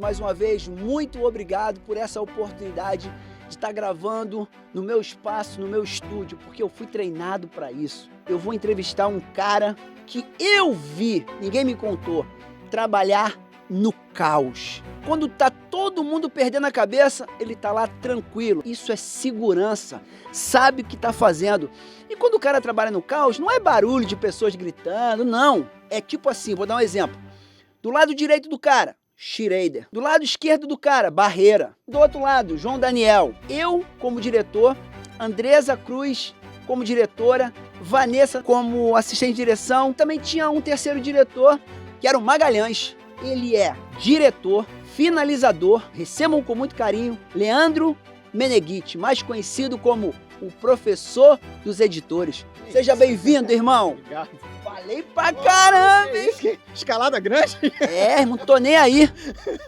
mais uma vez, muito obrigado por essa oportunidade de estar gravando no meu espaço, no meu estúdio, porque eu fui treinado para isso. Eu vou entrevistar um cara que eu vi, ninguém me contou, trabalhar no caos. Quando tá todo mundo perdendo a cabeça, ele tá lá tranquilo. Isso é segurança, sabe o que tá fazendo. E quando o cara trabalha no caos, não é barulho de pessoas gritando, não. É tipo assim, vou dar um exemplo. Do lado direito do cara, Schrader. Do lado esquerdo do cara, Barreira. Do outro lado, João Daniel. Eu como diretor, Andresa Cruz como diretora, Vanessa como assistente de direção. Também tinha um terceiro diretor, que era o Magalhães. Ele é diretor, finalizador, recebam com muito carinho, Leandro Meneghitti, mais conhecido como o professor dos editores. Seja bem-vindo, irmão. Obrigado. Falei pra caramba, hein? Que escalada grande? É, não tô nem aí.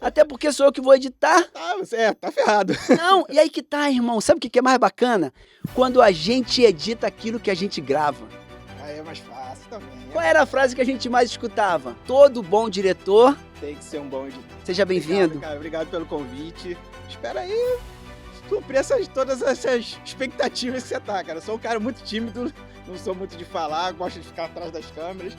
Até porque sou eu que vou editar. Tá ferrado. Não, e aí que tá, irmão. Sabe o que é mais bacana? Quando a gente edita aquilo que a gente grava. Aí é mais fácil também. Qual era a frase que a gente mais escutava? Todo bom diretor. Tem que ser um bom editor. Seja bem-vindo. Obrigado pelo convite. Espera aí cumprir todas essas expectativas que você tá, cara. Eu sou um cara muito tímido, não sou muito de falar, gosto de ficar atrás das câmeras.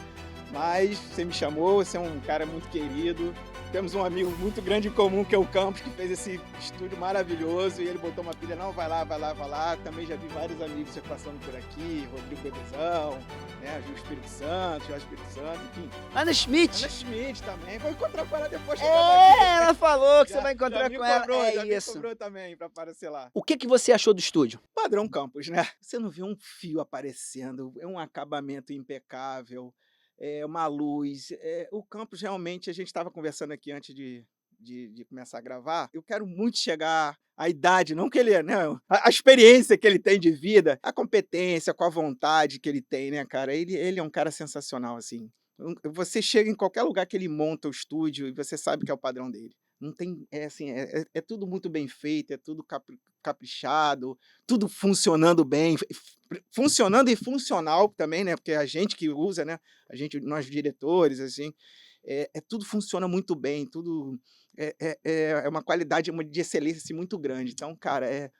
Mas você me chamou, você é um cara muito querido. Temos um amigo muito grande em comum, que é o Campos, que fez esse estúdio maravilhoso. E ele botou uma pilha, não, vai lá, vai lá, vai lá. Também já vi vários amigos já passando por aqui. Rodrigo Bebezão, né, Gil Espírito Santo, Jorge Espírito Santo, enfim. Ana Schmidt. Ana Schmidt também. Vou encontrar com ela depois. Ela falou que você vai encontrar com ela. Já É me isso. cobrou também pra aparecer lá. O que você achou do estúdio? Padrão Campos, né? Você não vê um fio aparecendo, é um acabamento impecável. É uma luz. O campus realmente, a gente estava conversando aqui antes de começar a gravar. Eu quero muito chegar à idade, não que ele é, né? A experiência que ele tem de vida, a competência, com a vontade que ele tem, né, cara? Ele é um cara sensacional, assim. Você chega em qualquer lugar que ele monta o estúdio e você sabe que é o padrão dele. Não tem, assim, é tudo muito bem feito, é tudo caprichado, tudo funcionando bem, funcionando e funcional também, né? Porque a gente que usa, né? Nós diretores, assim, tudo funciona muito bem, tudo é uma qualidade de excelência assim, muito grande. Então, cara,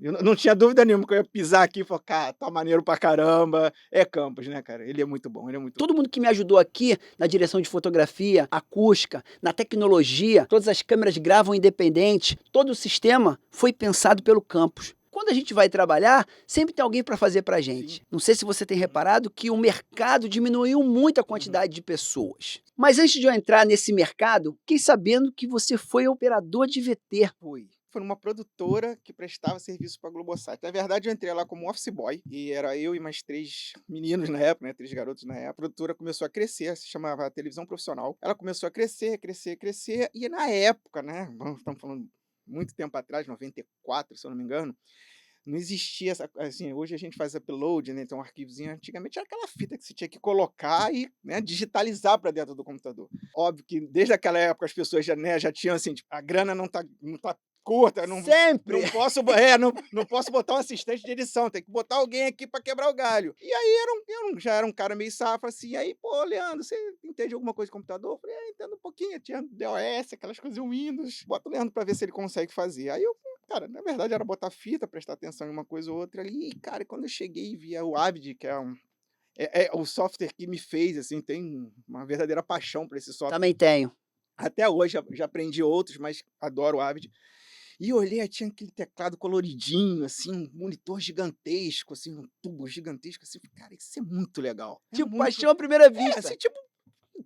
eu não tinha dúvida nenhuma que eu ia pisar aqui e falar, cara, tá maneiro pra caramba. É Campos, né, cara? Ele é muito bom, ele é muito bom. Todo mundo que me ajudou aqui na direção de fotografia, acústica, na tecnologia, todas as câmeras gravam independente, todo o sistema foi pensado pelo Campos. Quando a gente vai trabalhar, sempre tem alguém para fazer pra gente. Sim. Não sei se você tem reparado que o mercado diminuiu muito a quantidade de pessoas. Mas antes de eu entrar nesse mercado, fiquei sabendo que você foi operador de VT. Foi numa produtora que prestava serviço para a Globosat. Na verdade, eu entrei lá como office boy, e era eu e mais 3 meninos na época, né, 3 garotos na época. A produtora começou a crescer, se chamava Televisão Profissional. Ela começou a crescer, crescer, crescer, e na época, né, estamos falando muito tempo atrás, 94, se eu não me engano, não existia essa, assim, hoje a gente faz upload, né, então um arquivozinho, antigamente era aquela fita que você tinha que colocar e, né, digitalizar para dentro do computador. Óbvio que desde aquela época as pessoas já, né, já tinham assim, tipo, a grana não tá curta, Sempre! não posso botar um assistente de edição, tem que botar alguém aqui para quebrar o galho. E aí já era um cara meio safo assim, aí, pô, Leandro, você entende alguma coisa de computador? Eu falei, entendo um pouquinho, tinha DOS, aquelas coisas Windows, bota o Leandro para ver se ele consegue fazer. Aí eu, cara, na verdade era botar fita, prestar atenção em uma coisa ou outra ali, e cara, quando eu cheguei e via o Avid, que é o software que me fez, assim, tem uma verdadeira paixão por esse software. Também tenho. Até hoje já aprendi outros, mas adoro o Avid. E eu olhei, aí tinha aquele teclado coloridinho, assim, um monitor gigantesco, assim, um tubo gigantesco, assim, cara, isso é muito legal. É Tipo, muito, paixão à primeira vista. assim, tipo,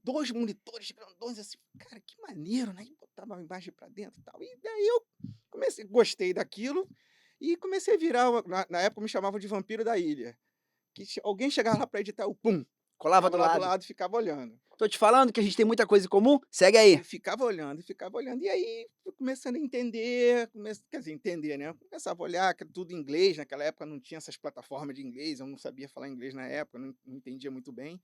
2 monitores grandões, assim, cara, que maneiro, né? E botava a imagem pra dentro e tal. E daí eu gostei daquilo e comecei a virar, na época me chamavam de vampiro da ilha, que alguém chegava lá pra editar, eu pum, Colava ficava do lá do lado. lado e ficava olhando. Tô te falando que a gente tem muita coisa em comum? Segue aí. E ficava olhando, e ficava olhando. E aí, eu começando a entender, quer dizer, entender, né? Eu começava a olhar, que era tudo em inglês, naquela época não tinha essas plataformas de inglês, eu não sabia falar inglês na época, não entendia muito bem.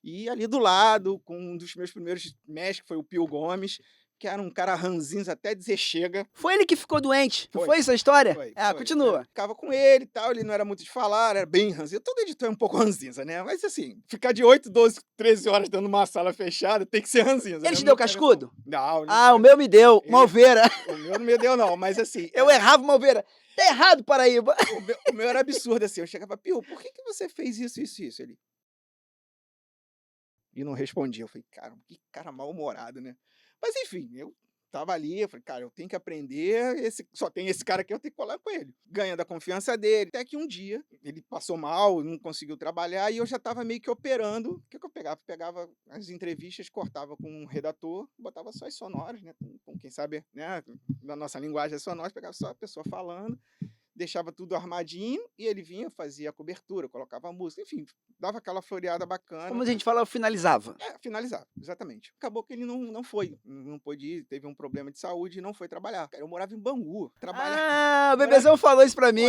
E ali do lado, com um dos meus primeiros mestres, que foi o Pio Gomes, que era um cara ranzinza até dizer chega. Foi ele que ficou doente, não Foi, foi essa a história? foi, Ah, foi. continua. Ficava com ele e tal, ele não era muito de falar, era bem ranzinza. Todo editor é um pouco ranzinza, né? Mas assim, ficar de 8, 12, 13 horas dentro de uma sala fechada tem que ser ranzinza, Ele né? te Não deu quero cascudo? Não, ele não Ah, o deu. meu me deu, uma Ele, ovelha. o meu não me deu, não, mas assim, Eu errava uma ovelha. Tá errado, Paraíba. o meu era absurdo, assim. Eu chegava, Pio, por que você fez isso, isso, isso? Ele. E não respondia. Eu falei, cara, que cara mal-humorado, né? Mas enfim, eu tava ali, eu falei, cara, eu tenho que aprender, só tem esse cara aqui, eu tenho que colar com ele. Ganhando a confiança dele. Até que um dia, ele passou mal, não conseguiu trabalhar, e eu já tava meio que operando. O que eu pegava? Pegava as entrevistas, cortava com um redator, botava só as sonoras, né? Com quem sabe, né? Na nossa linguagem é sonora, pegava só a pessoa falando, deixava tudo armadinho, e ele vinha, fazia a cobertura, colocava a música, enfim, dava aquela floreada Como bacana. a gente fala, eu finalizava. Finalizava, exatamente. Acabou que ele não foi, não pôde ir, teve um problema de saúde e não foi trabalhar. Cara, eu morava em Bangu, Ah, o morava, bebezão falou isso pra mim.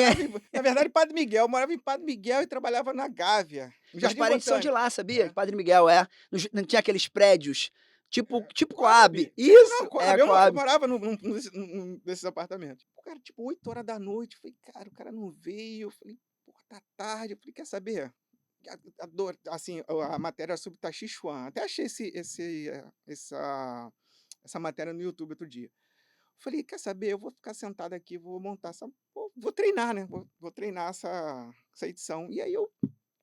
na verdade, Padre Miguel, eu morava em Padre Miguel e trabalhava na Gávea, no Meus Jardim parentes são de Botânico. lá, sabia? É. Padre Miguel, é. Não tinha aqueles prédios, tipo Coab. Coab. Não, Isso, é Coab. Eu Coab. morava num desses apartamentos. O cara, tipo, 8 horas da noite. Eu falei, cara, o cara não veio. Eu falei, pô, tá tarde. Eu falei, quer saber? Assim, a matéria sobre Tai Chi Chuan. Até achei essa matéria no YouTube outro dia. Eu falei, quer saber? Eu vou ficar sentado aqui, vou montar essa. Vou treinar, né? Vou treinar essa edição. E aí eu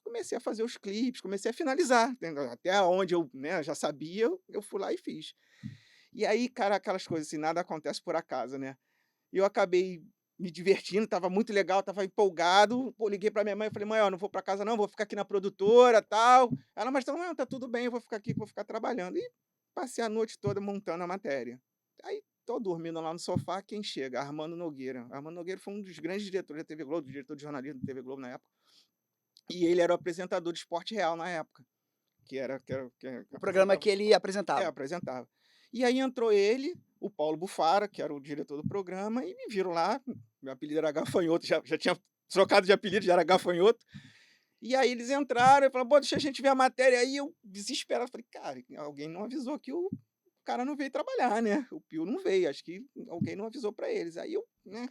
comecei a fazer os clipes, comecei a finalizar. Entendeu? Até onde eu, né, já sabia, eu fui lá e fiz. E aí, cara, aquelas coisas assim, nada acontece por acaso, né? E eu acabei me divertindo, estava muito legal, estava empolgado. Pô, liguei para minha mãe e falei, mãe, ó, não vou para casa não, vou ficar aqui na produtora, tal. Ela, mas então, não, tá tudo bem, eu vou ficar aqui, vou ficar trabalhando. E passei a noite toda montando a matéria. Aí tô dormindo lá no sofá, quem chega? Armando Nogueira. Armando Nogueira foi um dos grandes diretores da TV Globo, diretor de jornalismo da TV Globo na época. E ele era o apresentador de Esporte Real na época, que O programa apresentava. que ele apresentava. Apresentava. E aí entrou ele, o Paulo Bufara, que era o diretor do programa, e me viram lá. Meu apelido era Gafanhoto, já tinha trocado de apelido, já era Gafanhoto. E aí eles entraram e falaram, pô, deixa a gente ver a matéria. Aí eu, desesperado, falei, cara, alguém não avisou que o cara não veio trabalhar, né? O Pio não veio, acho que alguém não avisou para eles. Aí eu, né,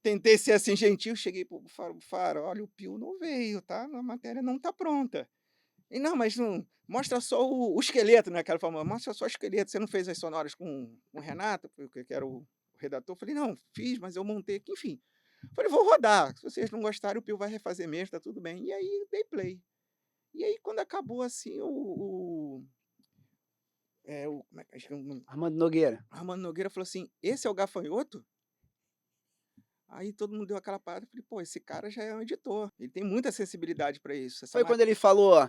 tentei ser assim gentil, cheguei pro Bufara, olha, o Pio não veio, tá? A matéria não tá pronta. E não, mas não, mostra só o esqueleto, né? Aquela famosa, mostra só o esqueleto. Você não fez as sonoras com o Renato, que era o redator? Eu falei, não, fiz, mas eu montei aqui, enfim. Eu falei, vou rodar. Se vocês não gostarem, o Pio vai refazer mesmo, tá tudo bem. E aí dei play. E aí, quando acabou assim, como é que acho que é o nome? Armando Nogueira. Armando Nogueira falou assim: esse é o Gafanhoto? Aí todo mundo deu aquela parada. Eu falei, pô, esse cara já é um editor. Ele tem muita sensibilidade para isso. Essa Foi quando ele falou,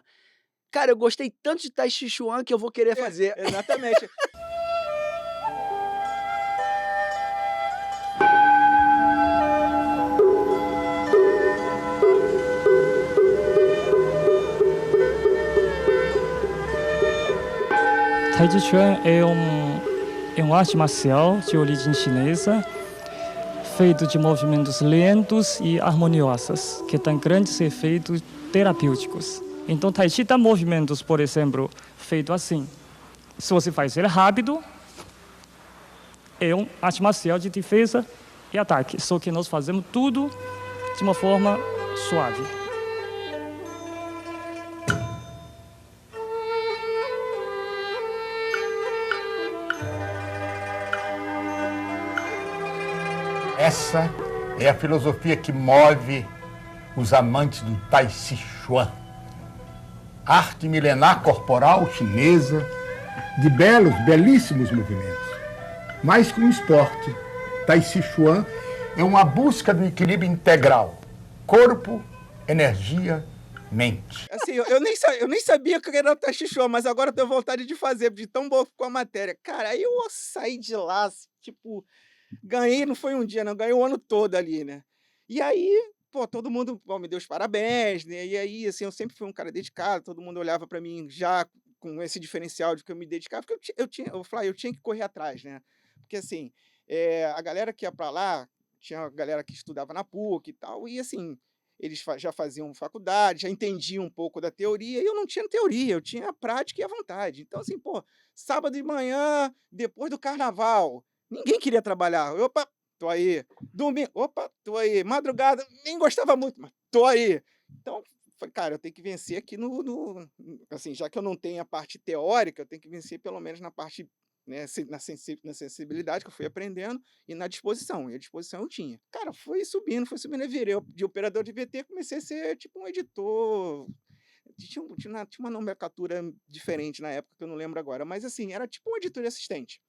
cara, eu gostei tanto de Tai Chi Chuan que eu vou querer fazer. Exatamente. Tai Chi Chuan é uma arte marcial de origem chinesa, feito de movimentos lentos e harmoniosos, que tem grandes efeitos terapêuticos. Então, Tai Chi tem movimentos, por exemplo, feito assim. Se você faz ele rápido, é uma arte marcial de defesa e ataque. Só que nós fazemos tudo de uma forma suave. Essa é a filosofia que move os amantes do Tai Chi Chuan. Arte milenar corporal chinesa, de belíssimos movimentos. Mais que um esporte, Tai Chi Chuan é uma busca do equilíbrio integral. Corpo, energia, mente. Assim, eu nem sabia que era o Tai Chi Chuan, mas agora eu tenho vontade de fazer, de tão boa ficou a matéria. Cara, aí eu saí de lá, tipo, ganhei, não foi um dia, não, ganhei o ano todo ali, né? E aí, pô, todo mundo me deu os parabéns, né? E aí, assim, eu sempre fui um cara dedicado, todo mundo olhava para mim já com esse diferencial de que eu me dedicava, porque eu tinha que correr atrás, né? Porque, assim, a galera que ia para lá, tinha a galera que estudava na PUC e tal, e assim, eles já faziam faculdade, já entendiam um pouco da teoria, e eu não tinha teoria, eu tinha a prática e a vontade. Então, assim, pô, sábado de manhã, depois do carnaval, ninguém queria trabalhar. Opa, tô aí. Domingo, opa, tô aí. Madrugada, nem gostava muito, mas tô aí. Então, falei, cara, eu tenho que vencer aqui assim, já que eu não tenho a parte teórica, eu tenho que vencer pelo menos na parte, né, na sensibilidade que eu fui aprendendo e na disposição. E a disposição eu tinha. Cara, foi subindo, eu virei de operador de VT, comecei a ser tipo um editor. Tinha uma nomenclatura diferente na época, que eu não lembro agora, mas assim, era tipo um editor e assistente.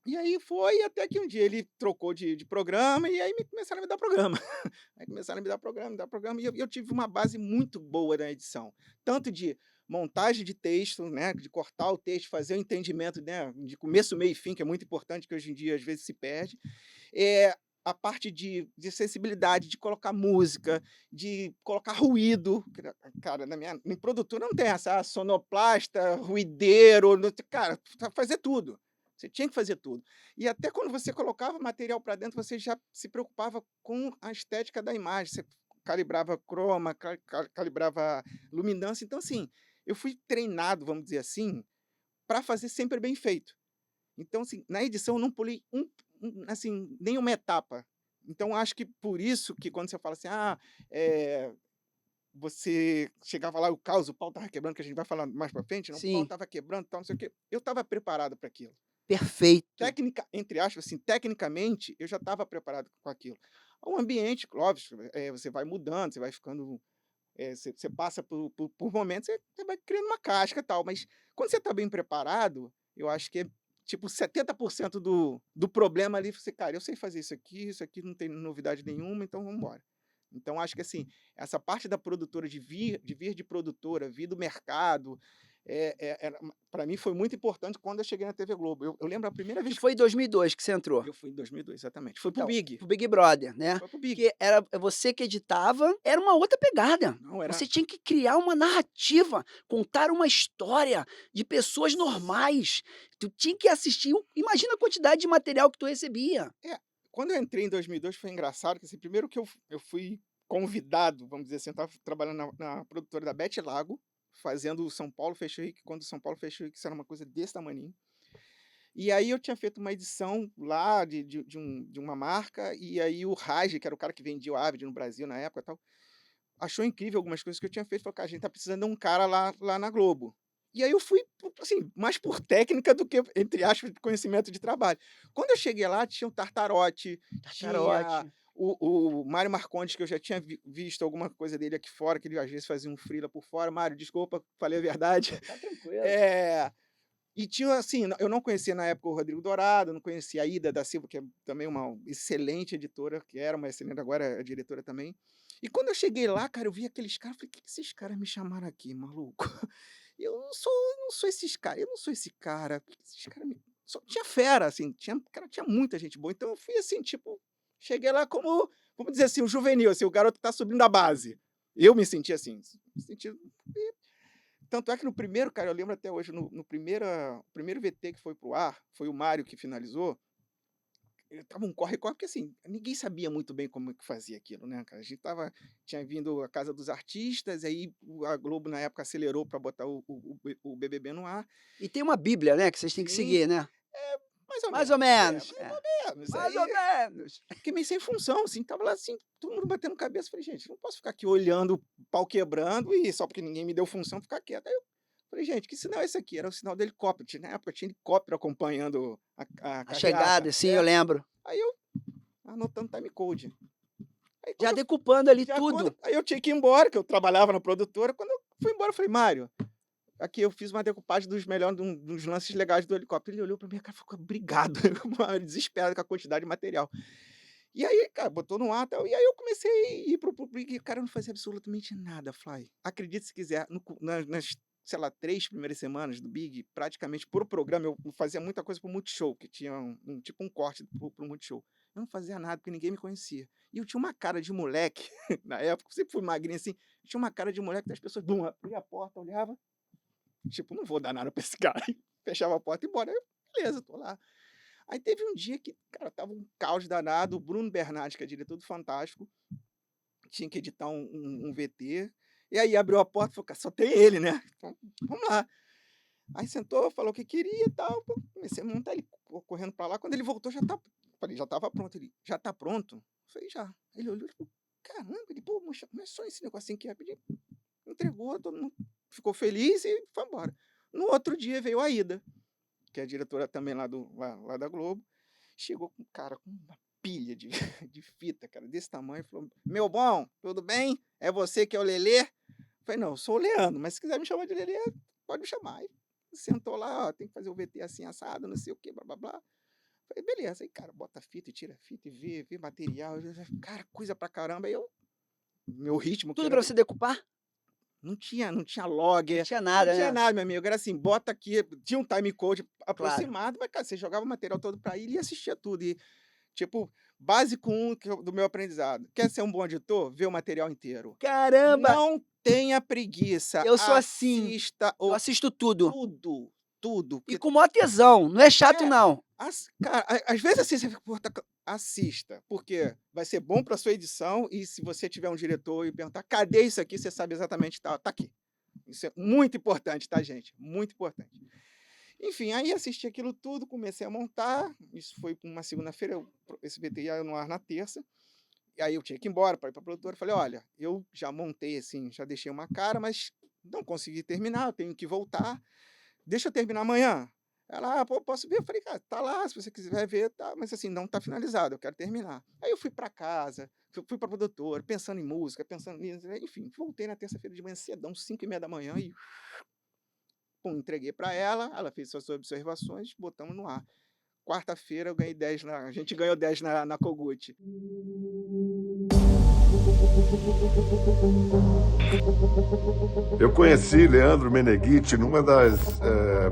E aí foi até que um dia ele trocou de programa e aí começaram a me dar programa. Aí começaram a me dar programa, e eu tive uma base muito boa na edição. Tanto de montagem de texto, né, de cortar o texto, fazer o entendimento, né, de começo, meio e fim, que é muito importante, que hoje em dia às vezes se perde. A parte de sensibilidade, de colocar música, de colocar ruído. Cara, em produtora não tem essa sonoplasta, ruideiro, cara, fazer tudo. Você tinha que fazer tudo. E até quando você colocava material para dentro, você já se preocupava com a estética da imagem. Você calibrava croma, calibrava luminância. Então, assim, eu fui treinado, vamos dizer assim, para fazer sempre bem feito. Então, assim, na edição eu não pulei assim, nenhuma etapa. Então, acho que por isso que quando você fala assim, você chegava lá, o caos, o pau estava quebrando, que a gente vai falar mais para frente, não, o pau Sim, estava quebrando, tal, não sei o quê. Eu estava preparado para aquilo. perfeito. Entre aspas, assim, tecnicamente, eu já estava preparado com aquilo. O ambiente, óbvio, você vai mudando, você vai ficando. Você passa por momentos, você vai criando uma casca e tal, mas quando você está bem preparado, eu acho que é tipo 70% do problema ali. Você, cara, eu sei fazer isso aqui não tem novidade nenhuma, então vamos embora. Então, acho que assim, essa parte da produtora, de vir de produtora, vir do mercado, para mim foi muito importante quando eu cheguei na TV Globo. Eu lembro a primeira Que vez que foi em 2002 que você entrou? eu fui em 2002, exatamente. Fui pro Então, Big. pro Big Brother, né? Foi pro Big. Que era você que editava, era uma outra pegada. Não, era. Você tinha que criar uma narrativa, contar uma história de pessoas normais. Tu tinha que assistir, imagina a quantidade de material que tu recebia. Quando eu entrei em 2002 foi engraçado, que assim, primeiro que eu fui convidado, vamos dizer assim, eu estava trabalhando na produtora da Bete Lago, fazendo o São Paulo Fashion Week, quando o São Paulo Fashion Week era uma coisa desse tamaninho. E aí eu tinha feito uma edição lá de uma marca, e aí o Raj, que era o cara que vendia o Avid no Brasil na época e tal, achou incrível algumas coisas que eu tinha feito, falou: "Cara, a gente tá precisando de um cara lá na Globo". E aí eu fui, assim, mais por técnica do que, entre aspas, conhecimento de trabalho. Quando eu cheguei lá, tinha o Tartarote, tinha Tartarote. o Mário Marcondes, que eu já tinha visto alguma coisa dele aqui fora, que ele às vezes fazia um freela por fora. Mário, desculpa, falei a verdade. Tá tranquilo. E tinha, assim, eu não conhecia na época o Rodrigo Dourado, não conhecia a Ida da Silva, que é também uma excelente editora, que era uma excelente, agora é diretora também. E quando eu cheguei lá, cara, eu vi aqueles caras, falei: "Que esses caras me chamaram aqui, maluco? Eu não sou esses caras, eu não sou esse cara, por que esses caras me..." Tinha fera, assim, tinha muita gente boa. Então eu fui assim, tipo, cheguei lá como, vamos dizer assim, o juvenil, assim, o garoto que tá subindo da base. Eu me senti assim, me senti. Tanto é que no primeiro, cara, eu lembro até hoje, no primeiro VT que foi pro ar, foi o Mário que finalizou. Tava um corre-corre, porque assim, ninguém sabia muito bem como é que fazia aquilo, né, cara? A gente tinha vindo a Casa dos Artistas, aí a Globo na época acelerou para botar o BBB no ar. E tem uma bíblia, né, que vocês têm que Sim, seguir, né? mais ou Mais menos. ou menos. Mais ou menos. Mais Aí ou menos. fiquei meio sem função, assim, tava lá assim, todo mundo batendo cabeça. Falei: "Gente, não posso ficar aqui olhando o pau quebrando e só porque ninguém me deu função ficar quieto." Aí eu falei: "Gente, que sinal é esse aqui?" Era o sinal do helicóptero. Na época tinha helicóptero acompanhando a A carreata. chegada, sim, eu lembro. Aí eu anotando timecode. Aí Já quando eu decupando ali já quando tudo. aí eu tinha que ir embora, que eu trabalhava na produtora. Quando eu fui embora, eu falei: "Mário, aqui eu fiz uma decupagem dos melhores, dos lances legais do helicóptero." Ele olhou pra minha cara e ficou: "Obrigado." Mário, desesperado com a quantidade de material. E aí, cara, botou no ar, tal, e aí eu comecei a ir pro Big, cara, eu não fazia absolutamente nada, Fly. Acredite se quiser, nas, sei lá, 3 primeiras semanas do Big, praticamente por programa, eu fazia muita coisa pro Multishow, que tinha tipo um corte pro Multishow. Eu não fazia nada, porque ninguém me conhecia. E eu tinha uma cara de moleque, na época, eu sempre fui magrinho assim, eu tinha uma cara de moleque, das pessoas, bum, abria a porta, olhava, tipo, não vou dar nada pra esse cara. Aí fechava a porta e ia embora. Eu, beleza, tô lá. Aí teve um dia que, cara, tava um caos danado. O Bruno Bernardes, que é diretor do Fantástico, tinha que editar um VT. E aí abriu a porta e falou, cara, só tem ele, né? Então, vamos lá. Aí sentou, falou o que queria e tal. Pô, comecei a montar ele correndo pra lá. Quando ele voltou, falei, já tava pronto. Ele, já tá pronto? Eu falei, já. Ele olhou e falou, caramba, ele, pô, mas não é só esse negocinho que é pedir. Entregou, todo mundo ficou feliz e foi embora. No outro dia veio a Ida, que é a diretora também lá da Globo. Chegou com, cara, com uma pilha de, de fita, cara, desse tamanho. Falou, meu bom, tudo bem? É você que é o Lelê? Eu falei, não, eu sou o Leandro, mas se quiser me chamar de Lelê, pode me chamar. Aí sentou lá, ó, tem que fazer o VT assim, assado, não sei o que, blá, blá, blá. Falei, beleza. Aí, cara, bota a fita e tira a fita e vê material. Cara, coisa pra caramba. Aí eu, meu ritmo... Tudo pra você decupar? Não tinha logger. Não tinha nada, Não tinha né? nada, meu amigo. Era assim, bota aqui, tinha um timecode Claro. aproximado, mas, cara, você jogava o material todo pra ele e assistia tudo. E, tipo, básico 1 do meu aprendizado. Quer ser um bom editor? Vê o material inteiro. Caramba! Não tenha preguiça. Eu sou assim. Assista Eu assisto tudo. tudo. E Porque, com maior tesão. Não é chato, É. não. cara, às vezes assim, você fica, pô, assista, porque vai ser bom pra sua edição e se você tiver um diretor e perguntar, cadê isso aqui? Você sabe exatamente, tá aqui. Isso é muito importante, tá, gente? Muito importante. Enfim, aí assisti aquilo tudo, comecei a montar. Isso foi uma segunda-feira, esse VT ia no ar na terça. E aí eu tinha que ir embora para ir para a produtora. Falei, olha, eu já montei assim, já deixei uma cara, mas não consegui terminar, eu tenho que voltar. Deixa eu terminar amanhã. Ela, pô, posso ver? Eu falei, cara, tá lá, se você quiser ver, tá, mas assim, não tá finalizado, eu quero terminar. Aí eu fui para casa, fui para a produtora, pensando em música, pensando nisso, enfim, voltei na terça-feira de manhã cedão, 5h30 da manhã e pum, entreguei para ela fez suas observações, botamos no ar. Quarta-feira eu ganhei 10 a gente ganhou 10 na Kogut. Eu conheci Leandro Meneghitti numa das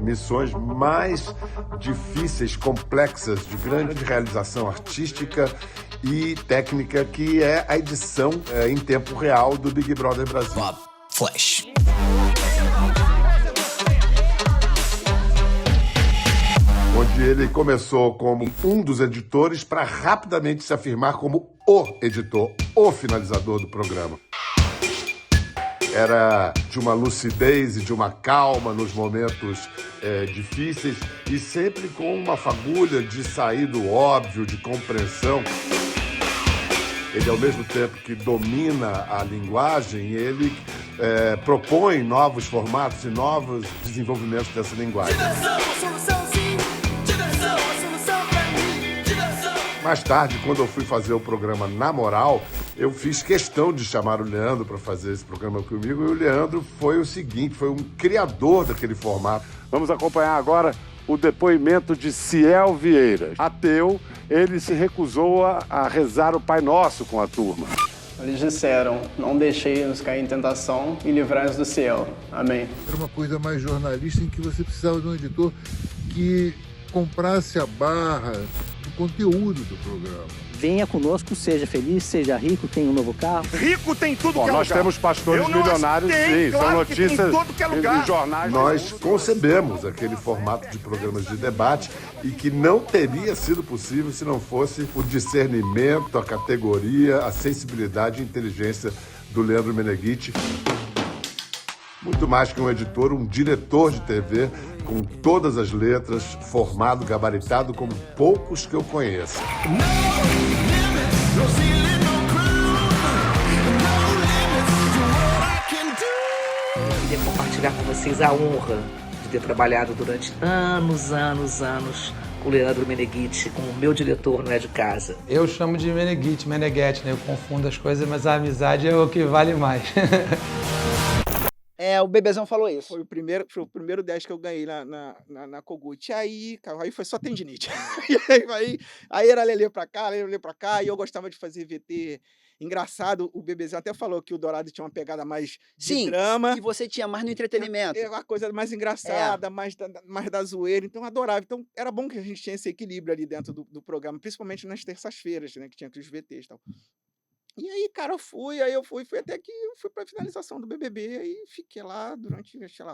missões mais difíceis, complexas, de grande realização artística e técnica, que é a edição em tempo real do Big Brother Brasil. Bob Flash. Onde ele começou como um dos editores para rapidamente se afirmar como o editor, o finalizador do programa. Era de uma lucidez e de uma calma nos momentos difíceis e sempre com uma fagulha de sair do óbvio, de compreensão. Ele, ao mesmo tempo que domina a linguagem, ele propõe novos formatos e novos desenvolvimentos dessa linguagem. Mais tarde, quando eu fui fazer o programa Na Moral, eu fiz questão de chamar o Leandro para fazer esse programa comigo, e o Leandro foi o seguinte, foi um criador daquele formato. Vamos acompanhar agora o depoimento de Ciel Vieira. Ateu, ele se recusou a rezar o Pai Nosso com a turma. Eles disseram, não deixei-nos cair em tentação e livrai-nos do céu. Amém. Era uma coisa mais jornalista em que você precisava de um editor que comprasse a barra do conteúdo do programa. Venha conosco, seja feliz, seja rico, tenha um novo carro. Rico tem tudo que é nós lugar. temos pastores milionários, sim, claro, são notícias que tem tudo que é lugar. em jornais. Nós concebemos aquele formato de programas de debate e que não teria sido possível se não fosse o discernimento, a categoria, a sensibilidade e inteligência do Leandro Meneghitti. Muito mais que um editor, um diretor de TV com todas as letras, formado, gabaritado como poucos que eu conheço. Queria compartilhar com vocês a honra de ter trabalhado durante anos com o Leandro Meneghitti, como meu diretor não é de casa. Eu chamo de Meneghitti, Meneghetti, né? Eu confundo as coisas, mas a amizade é o que vale mais. O Bebezão falou isso. Foi o primeiro 10 que eu ganhei na Kogut. Aí, cara, aí foi só tendinite. aí era Lelê pra cá, e eu gostava de fazer VT engraçado. O Bebezão até falou que o Dourado tinha uma pegada mais de drama. E você tinha mais no entretenimento. É uma coisa mais engraçada, mais da zoeira. Então eu adorava. Então era bom que a gente tinha esse equilíbrio ali dentro do programa, principalmente nas terças-feiras, né, que tinha aqueles VTs e tal. E aí, cara, eu fui até que eu fui pra finalização do BBB, aí fiquei lá durante, sei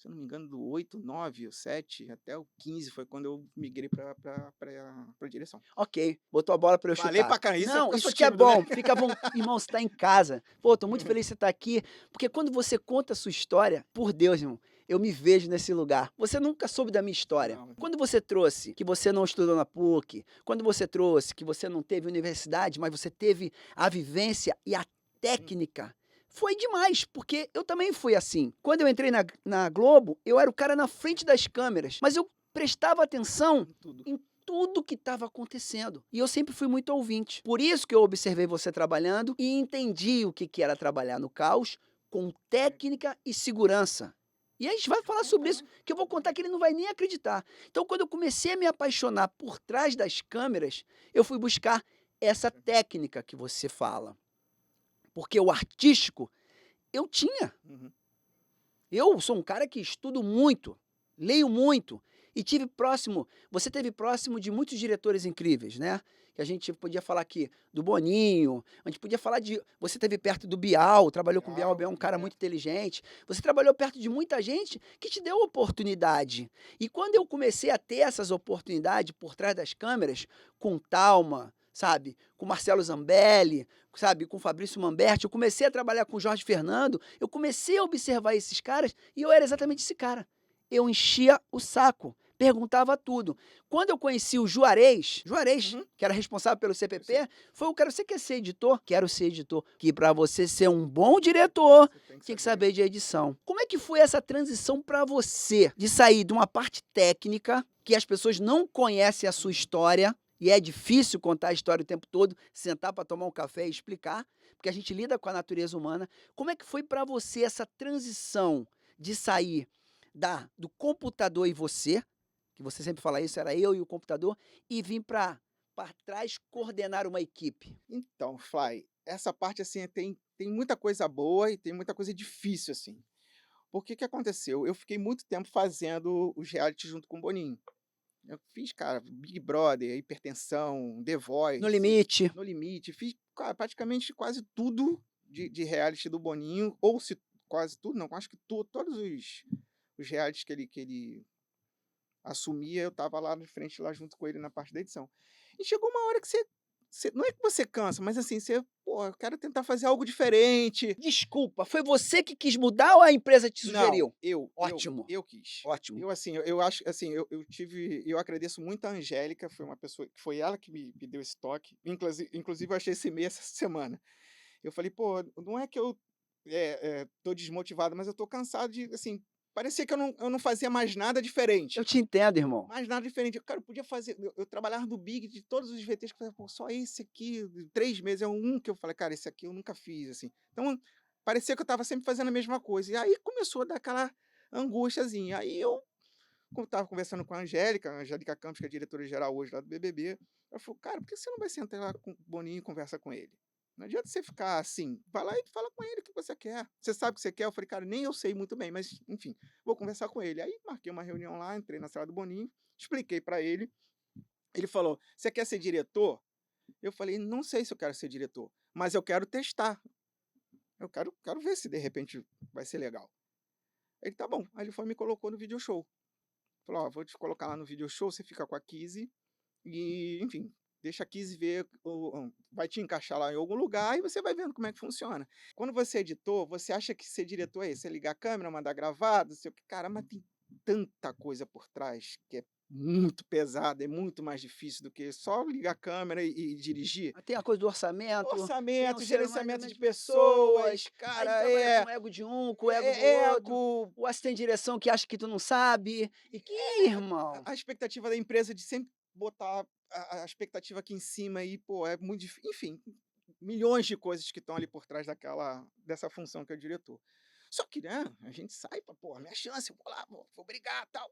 se eu não me engano, do 8, 9, o 7, até o 15 foi quando eu migrei pra direção. Ok, botou a bola pra eu chutar. Falei pra caramba, Não, eu sou isso que é tímido, né? bom. Fica bom. Irmão, você tá em casa. Pô, tô muito feliz de você estar aqui, porque quando você conta a sua história, por Deus, irmão, eu me vejo nesse lugar. Você nunca soube da minha história. Não. Quando você trouxe que você não estudou na PUC, quando você trouxe que você não teve universidade, mas você teve a vivência e a técnica, foi demais, porque eu também fui assim. Quando eu entrei na Globo, eu era o cara na frente das câmeras, mas eu prestava atenção Tudo. em tudo que estava acontecendo. E eu sempre fui muito ouvinte. Por isso que eu observei você trabalhando e entendi o que era trabalhar no caos com técnica e segurança. E a gente vai falar sobre isso, que eu vou contar que ele não vai nem acreditar. Então, quando eu comecei a me apaixonar por trás das câmeras, eu fui buscar essa técnica que você fala. Porque o artístico, eu tinha. Uhum. Eu sou um cara que estudo muito, leio muito. E você teve próximo de muitos diretores incríveis, né? Que a gente podia falar aqui do Boninho, a gente podia falar você teve perto do Bial, trabalhou com o Bial é um cara muito inteligente. Você trabalhou perto de muita gente que te deu oportunidade. E quando eu comecei a ter essas oportunidades por trás das câmeras, com Talma, sabe? Com Marcelo Zambelli, sabe? Com Fabrício Mamberti, eu comecei a trabalhar com Jorge Fernando, eu comecei a observar esses caras e eu era exatamente esse cara. Eu enchia o saco, perguntava tudo. Quando eu conheci o Juarez, que era responsável pelo CPP, foi o cara, você quer ser editor? Quero ser editor. Que para você ser um bom diretor, tem que saber de edição. Como é que foi essa transição para você, de sair de uma parte técnica, que as pessoas não conhecem a sua história, e é difícil contar a história o tempo todo, sentar para tomar um café e explicar, porque a gente lida com a natureza humana. Como é que foi para você essa transição de sair do computador e você, que você sempre fala isso, era eu e o computador, e vir para trás coordenar uma equipe? Então, Fly, essa parte assim tem muita coisa boa e tem muita coisa difícil assim. Porque que aconteceu? Eu fiquei muito tempo fazendo os reality junto com o Boninho. Eu fiz, cara, Big Brother, Hipertensão, The Voice. No Limite. No Limite. Fiz, cara, praticamente quase tudo de reality do Boninho. Ou se quase tudo, não, acho que todos os realities que ele assumia, eu tava lá na frente, lá junto com ele na parte da edição. E chegou uma hora que você não é que você cansa, mas assim, eu quero tentar fazer algo diferente. Desculpa, foi você que quis mudar ou a empresa te sugeriu? Não, Ótimo. eu quis. Ótimo. Eu, assim, eu acho, assim, eu agradeço muito a Angélica, foi uma pessoa, foi ela que me deu esse toque. Inclusive, eu achei esse e-mail essa semana. Eu falei, pô, não é que eu tô desmotivado, mas eu tô cansado de, assim, parecia que eu não fazia mais nada diferente. Eu te entendo, irmão. Mais nada diferente. Cara, eu podia fazer. Eu trabalhava no Big de todos os VTs, que eu falei, pô, só esse aqui, 3 meses, é um que eu falei, cara, esse aqui eu nunca fiz, assim. Então, parecia que eu tava sempre fazendo a mesma coisa. E aí começou a dar aquela angústiazinha. Aí eu tava conversando com a Angélica Campos, que é diretora-geral hoje lá do BBB. Ela falou, cara, por que você não vai sentar lá com o Boninho e conversa com ele? Não adianta você ficar assim, vai lá e fala com ele o que você quer. Você sabe o que você quer? Eu falei, cara, nem eu sei muito bem, mas enfim, vou conversar com ele. Aí marquei uma reunião lá, entrei na sala do Boninho, expliquei para ele. Ele falou, você quer ser diretor? Eu falei, não sei se eu quero ser diretor, mas eu quero testar. Eu quero ver se de repente vai ser legal. Ele, tá bom. Aí ele foi e me colocou no video show. Falou, ó, vou te colocar lá no video show, você fica com a Kizzy e, enfim, deixa a Kizzy ver, vai te encaixar lá em algum lugar e você vai vendo como é que funciona. Quando você é editor, você acha que ser diretor é isso, você ligar a câmera, mandar gravado, sei o que. Cara, mas tem tanta coisa por trás que é muito pesada, é muito mais difícil do que só ligar a câmera e dirigir. Tem a coisa do orçamento. Orçamento, gerenciamento de pessoas, cara, com o ego de um, com o ego do outro. O assistente de direção que acha que tu não sabe. E que, irmão? A expectativa da empresa de sempre botar a expectativa aqui em cima aí, pô, é muito difícil. Enfim, milhões de coisas que estão ali por trás dessa função que é o diretor. Só que, né, a gente sai pra, pô, minha chance, vou lá, vou brigar e tal.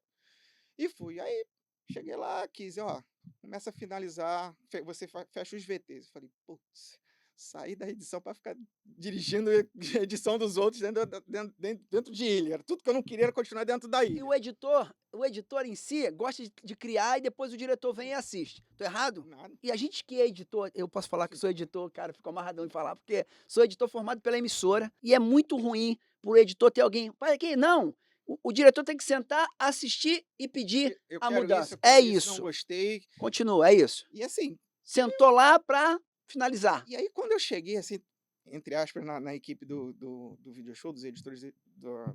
E fui. Aí, cheguei lá, quis, ó, começa a finalizar, você fecha os VTs. Eu falei, putz, saí da edição para ficar dirigindo a edição dos outros dentro de ilha. Tudo que eu não queria era continuar dentro da ilha. E o editor em si gosta de criar e depois o diretor vem e assiste. Tô errado? Nada. E a gente que é editor, eu posso falar que sou editor, cara, fico amarradão em falar, porque sou editor formado pela emissora e é muito ruim pro editor ter alguém, pai, aqui, não, O diretor tem que sentar, assistir e pedir Eu a quero mudança. eu quero É não isso. gostei. Continua, é isso. E assim, Sentou lá para finalizar. e aí quando eu cheguei, assim, entre aspas, na equipe do video show, dos editores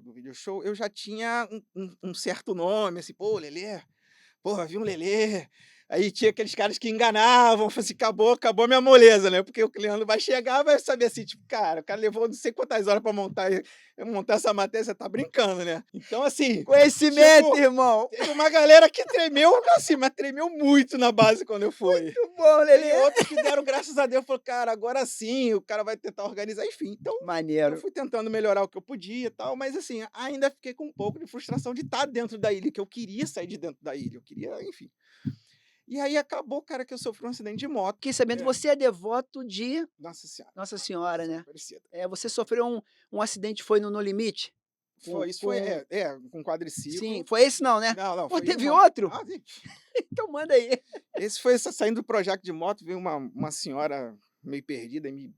do video show, eu já tinha um certo nome, assim, pô, Lelê, porra, vi um Lelê. Aí tinha aqueles caras que enganavam, falei assim, acabou a minha moleza, né? Porque o Leandro vai chegar, vai saber assim, tipo, cara, o cara levou não sei quantas horas pra montar essa matéria, você tá brincando, né? Então, assim, Conhecimento, tipo, irmão. teve uma galera que tremeu, assim, mas tremeu muito na base quando eu fui. Muito bom, Tem Lelê. outros que deram graças a Deus, falou, cara, agora sim, o cara vai tentar organizar, enfim. Então, eu Maneiro. fui tentando melhorar o que eu podia e tal, mas assim, ainda fiquei com um pouco de frustração de estar dentro da ilha, que eu queria sair de dentro da ilha, eu queria, enfim. E aí acabou, cara, que eu sofri um acidente de moto. Fiquei sabendo que você é devoto de Nossa Senhora. Nossa Senhora, né? Aparecida. Você sofreu um acidente, foi no No Limite? Isso foi, com quadriciclo. Sim, foi esse não, né? Não, Pô, foi teve uma... outro? Ah, sim. Então manda aí. Esse foi saindo do Projac de moto, veio uma senhora meio perdida e me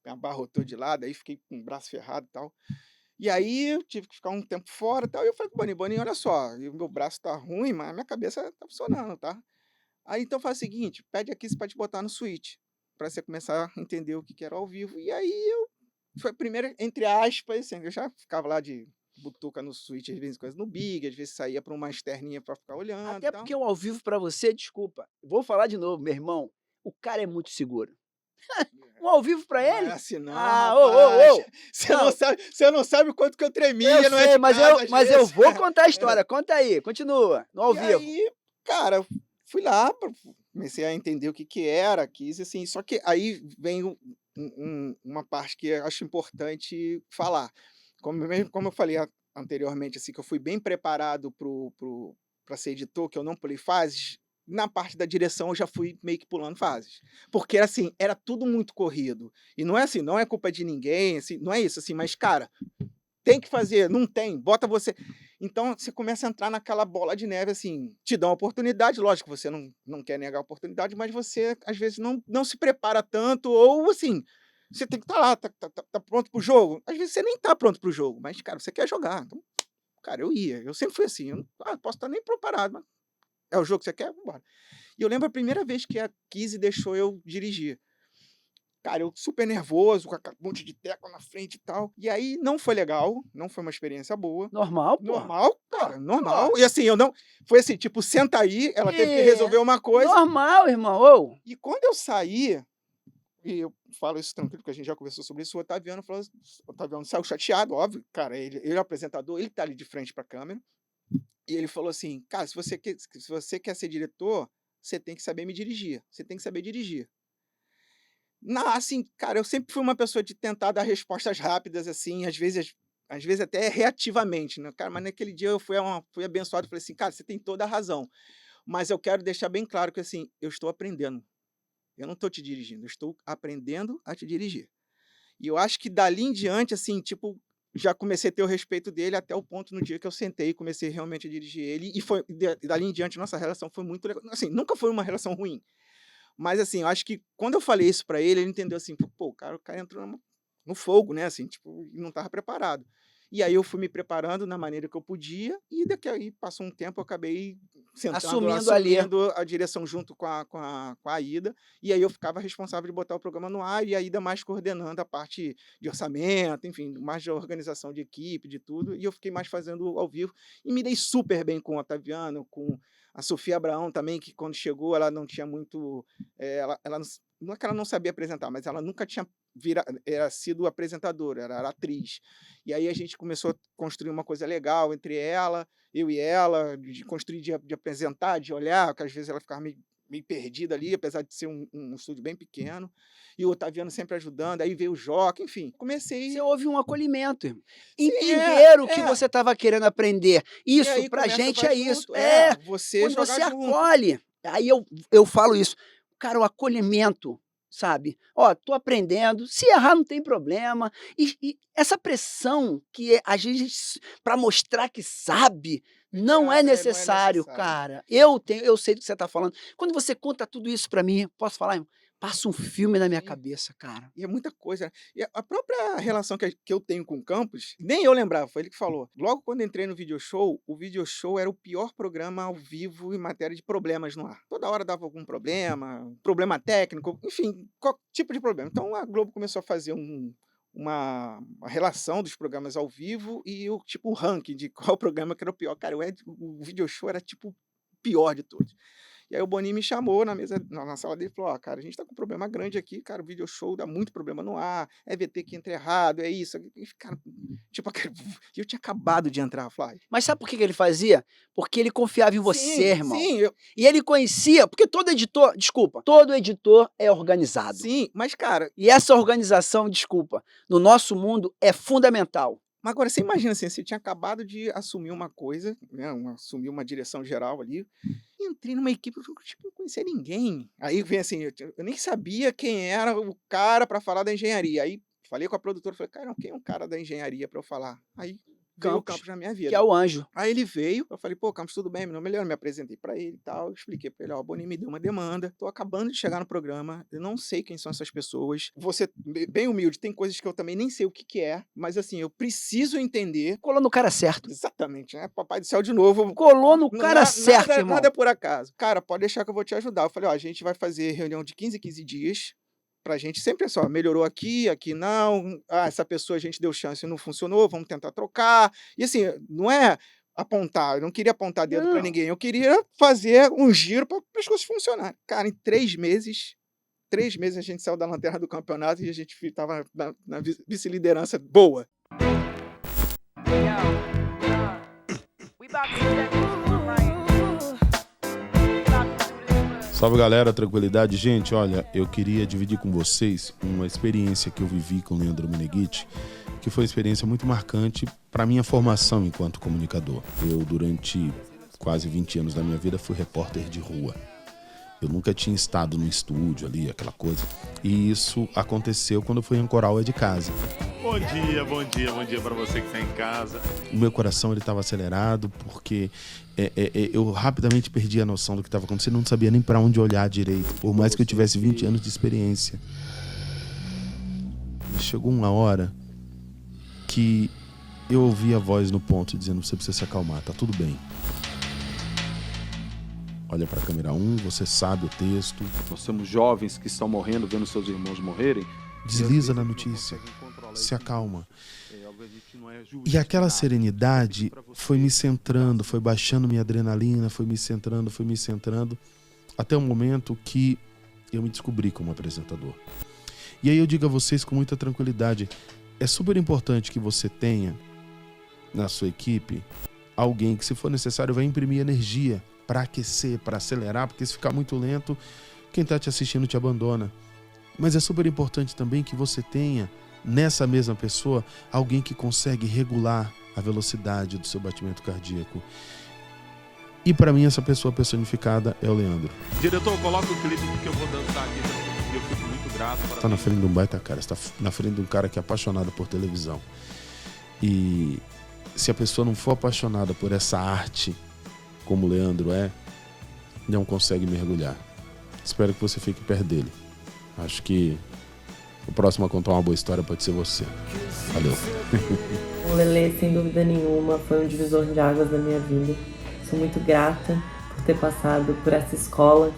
abarrotou de lado, aí fiquei com o braço ferrado e tal. E aí eu tive que ficar um tempo fora e tal, e eu falei com o Boninho, olha só, o meu braço tá ruim, mas a minha cabeça tá funcionando, tá? Aí então faz o seguinte, pede aqui pra te botar no Switch, pra você começar a entender o que era ao vivo. E aí foi a primeira, entre aspas, assim, eu já ficava lá de butuca no Switch, às vezes coisas no Big, às vezes saía pra uma externinha pra ficar olhando. Até porque o ao vivo pra você, desculpa, vou falar de novo, meu irmão, o cara é muito seguro. Um ao vivo pra ele? Não é assim não, rapaz. Você não sabe o quanto que eu tremia, Eu não sei, é de mas casa, às eu vezes. vou contar a história. Conta aí, continua, no ao E vivo. aí, cara, fui lá, comecei a entender o que era, quis assim, só que aí vem uma parte que eu acho importante falar. Como eu falei anteriormente, assim, que eu fui bem preparado para ser editor, que eu não pulei fases, na parte da direção eu já fui meio que pulando fases. Porque, assim, era tudo muito corrido. E não é assim, não é culpa de ninguém, assim, não é isso, assim, mas, cara, tem que fazer, não tem, bota você. Então você começa a entrar naquela bola de neve, assim, te dá uma oportunidade, lógico que você não quer negar a oportunidade, mas você às vezes não se prepara tanto, ou assim, você tem que estar lá, tá pronto pro jogo. Às vezes você nem tá pronto pro jogo, mas, cara, você quer jogar. Então, cara, eu sempre fui assim, eu não posso estar nem preparado, mas é o jogo que você quer? Vambora. E eu lembro a primeira vez que a Kizzy deixou eu dirigir. Cara, eu super nervoso, com um monte de tecla na frente e tal. E aí não foi legal, não foi uma experiência boa. Normal, pô. Normal, cara, normal. E assim, eu não. Foi assim, tipo, senta aí, ela teve que resolver uma coisa. Normal, irmão. Ô. E quando eu saí, e eu falo isso tranquilo, porque a gente já conversou sobre isso, o Otaviano falou. O Otaviano saiu chateado, óbvio, cara, ele é o apresentador, ele tá ali de frente pra câmera. E ele falou assim: cara, se você quer ser diretor, você tem que saber me dirigir. Você tem que saber dirigir. Assim, cara, eu sempre fui uma pessoa de tentar dar respostas rápidas, assim, às vezes até reativamente, né, cara, mas naquele dia eu fui abençoado e falei assim, cara, você tem toda a razão, mas eu quero deixar bem claro que, assim, eu estou aprendendo, eu não estou te dirigindo, eu estou aprendendo a te dirigir. E eu acho que dali em diante, assim, tipo, já comecei a ter o respeito dele até o ponto no dia que eu sentei e comecei realmente a dirigir ele, e dali em diante nossa relação foi muito legal, assim, nunca foi uma relação ruim. Mas, assim, eu acho que quando eu falei isso pra ele, ele entendeu assim, pô, o cara entrou no fogo, né, assim, tipo, e não estava preparado. E aí eu fui me preparando na maneira que eu podia, e daqui aí passou um tempo, eu acabei Assumindo ali. a direção junto com a Aida, e aí eu ficava responsável de botar o programa no ar, e a Aida mais coordenando a parte de orçamento, enfim, mais de organização de equipe, de tudo, e eu fiquei mais fazendo ao vivo, e me dei super bem com o Otaviano, com a Sofia Abraão também, que quando chegou ela não tinha muito, ela não é que ela não sabia apresentar, mas ela nunca tinha sido apresentadora, era atriz. E aí a gente começou a construir uma coisa legal entre eu e ela, de construir, de apresentar, de olhar, que às vezes ela ficava meio perdida ali, apesar de ser um estúdio bem pequeno, e o Otaviano sempre ajudando, aí veio o Joca, enfim, comecei... Você houve um acolhimento, irmão. Sim, Entenderam o que você estava querendo aprender. Isso, aí pra começa a gente vai é junto, isso. você Quando jogar você junto. acolhe, aí eu falo isso. Cara, o acolhimento, sabe? Ó, tô aprendendo, se errar não tem problema. E essa pressão que a gente, para mostrar que sabe, não é necessário, cara. Eu sei do que você tá falando. Quando você conta tudo isso para mim, posso falar, irmão? Passa um filme na minha cabeça, cara. E é muita coisa, né? E a própria relação que eu tenho com o Campos, nem eu lembrava, foi ele que falou. Logo quando entrei no Video Show, o Video Show era o pior programa ao vivo em matéria de problemas no ar. Toda hora dava algum problema técnico, enfim, qualquer tipo de problema. Então a Globo começou a fazer uma relação dos programas ao vivo e um ranking de qual programa que era o pior. Cara, o Video Show era tipo o pior de todos. E aí o Boninho me chamou na sala dele e falou: ó, cara, a gente tá com um problema grande aqui, cara, o Video Show dá muito problema no ar, é VT que entra errado, é isso. E, cara, tipo, eu tinha acabado de entrar, Flávio. Mas sabe por que ele fazia? Porque ele confiava em você, Sim, irmão. sim, E ele conhecia, porque todo editor é organizado. sim, mas, cara, E essa organização, desculpa, no nosso mundo é fundamental. mas agora você imagina assim, você tinha acabado de assumir uma coisa, né, assumir uma direção geral ali, e entrei numa equipe que eu tipo, não conhecia ninguém. Aí vem assim, eu nem sabia quem era o cara para falar da engenharia. Aí falei com a produtora, falei, cara, quem é um cara da engenharia para eu falar? Aí veio o Campos na minha vida. Que é o anjo. Aí ele veio, eu falei, pô, Campos, tudo bem? Meu nome é Leandro, me apresentei pra ele e tal, expliquei pra ele, ó, o Boninho me deu uma demanda, tô acabando de chegar no programa, eu não sei quem são essas pessoas, vou ser bem humilde, tem coisas que eu também nem sei o que é, mas assim, eu preciso entender. Colou no cara certo. Exatamente, né? Papai do céu de novo. Colou no cara certo, irmão. Nada é por acaso. Cara, pode deixar que eu vou te ajudar. Eu falei, ó, a gente vai fazer reunião de 15 em 15 dias, pra gente sempre é só, melhorou aqui não, essa pessoa a gente deu chance e não funcionou, vamos tentar trocar. E assim, não é apontar, eu não queria apontar dedo pra ninguém, eu queria fazer um giro para as coisas funcionarem. Cara, em 3 meses a gente saiu da lanterna do campeonato e a gente tava na vice-liderança boa. Salve galera, tranquilidade. Gente, olha, eu queria dividir com vocês uma experiência que eu vivi com o Leandro Meneghitti, que foi uma experiência muito marcante para minha formação enquanto comunicador. Eu, durante quase 20 anos da minha vida, fui repórter de rua. Eu nunca tinha estado no estúdio ali, aquela coisa. E isso aconteceu quando eu fui ancorar o É de Casa. Bom dia para você que está em casa. O meu coração estava acelerado porque eu rapidamente perdi a noção do que estava acontecendo, não sabia nem para onde olhar direito, por mais que eu tivesse 20 anos de experiência. E chegou uma hora que eu ouvi a voz no ponto dizendo: você precisa se acalmar, tá tudo bem. Olha para a câmera 1, você sabe o texto. Nós somos jovens que estão morrendo, vendo seus irmãos morrerem. Desliza na notícia, se acalma. E aquela serenidade foi me centrando, foi baixando minha adrenalina, foi me centrando, até o momento que eu me descobri como apresentador. E aí eu digo a vocês com muita tranquilidade, é super importante que você tenha na sua equipe alguém que, se for necessário, vai imprimir energia para aquecer, para acelerar, porque se ficar muito lento, quem está te assistindo te abandona. Mas é super importante também que você tenha nessa mesma pessoa alguém que consegue regular a velocidade do seu batimento cardíaco. E para mim essa pessoa personificada é o Leandro. Diretor, coloca o clipe porque eu vou dançar aqui. Eu fico muito grato. Você tá na frente de um baita cara, você tá na frente de um cara que é apaixonado por televisão. E se a pessoa não for apaixonada por essa arte como o Leandro é, não consegue mergulhar. Espero que você fique perto dele. Acho que o próximo a contar uma boa história pode ser você. Valeu. O Lelê, sem dúvida nenhuma, foi um divisor de águas da minha vida. Sou muito grata por ter passado por essa escola.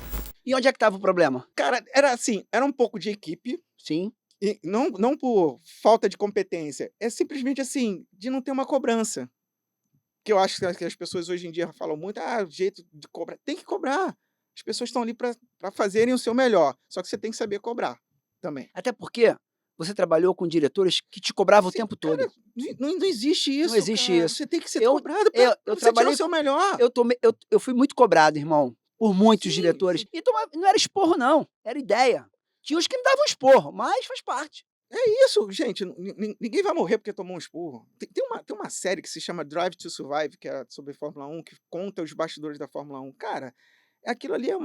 E onde é que estava o problema? Cara, era assim, era um pouco de equipe. Sim. E não por falta de competência, é simplesmente assim, de não ter uma cobrança. Que eu acho que as pessoas hoje em dia falam muito, o jeito de cobrar. Tem que cobrar. As pessoas estão ali para fazerem o seu melhor. Só que você tem que saber cobrar também. Até porque você trabalhou com diretores que te cobravam o tempo todo. Cara, não existe isso. Não existe cara. isso. Você tem que ser cobrado para você tirar o seu melhor. Eu fui muito cobrado, irmão, por muitos diretores. E não era esporro, não. Era ideia. Tinha uns que me davam esporro, mas faz parte. É isso, gente. Ninguém vai morrer porque tomou um esporro. Tem uma série que se chama Drive to Survive, que é sobre Fórmula 1, que conta os bastidores da Fórmula 1. Cara, aquilo ali é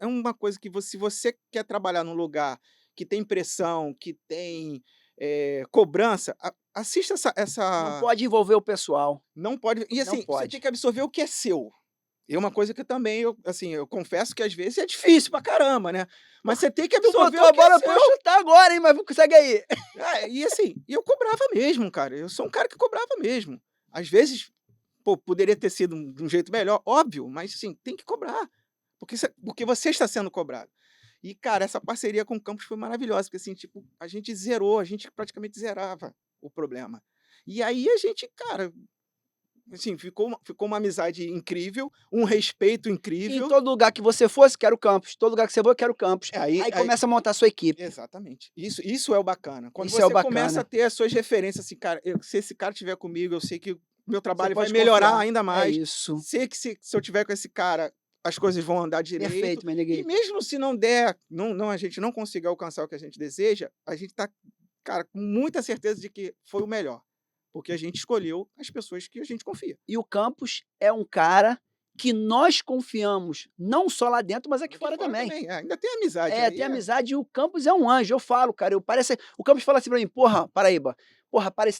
uma coisa que se você quer trabalhar num lugar que tem pressão, que tem cobrança, assista essa... Não pode envolver o pessoal. Não pode. E assim, você tem que absorver o que é seu. E uma coisa que também, eu confesso que às vezes é difícil pra caramba, né? Mas você tem que Tu absorver botou o a que é bola pra eu seu. chutar agora, hein? Mas consegue aí. E assim, eu cobrava mesmo, cara. Eu sou um cara que cobrava mesmo. Às vezes, pô, poderia ter sido de um jeito melhor, óbvio, mas assim, tem que cobrar. Porque você está sendo cobrado. E, cara, essa parceria com o campus foi maravilhosa, porque assim, tipo, a gente praticamente zerava o problema. E aí a gente, cara, assim, ficou uma amizade incrível, um respeito incrível. Em todo lugar que você fosse, quero o campus. Todo lugar que você for, quero o campus. Aí começa a montar a sua equipe. Exatamente. Isso é o bacana. Quando Isso você é o bacana. começa a ter as suas referências, assim, cara, se esse cara estiver comigo, eu sei que o meu trabalho vai pode melhorar confiar. ainda mais. É isso. Sei que se eu tiver com esse cara, as coisas vão andar direito. Perfeito, E Meneghete. mesmo se não der, a gente não conseguir alcançar o que a gente deseja, a gente tá, cara, com muita certeza de que foi o melhor. Porque a gente escolheu as pessoas que a gente confia. E o campus é um cara que nós confiamos, não só lá dentro, mas aqui fora também. Ainda tem amizade. Tem amizade e o campus é um anjo. Eu falo, cara, o campus fala assim pra mim, porra, Paraíba,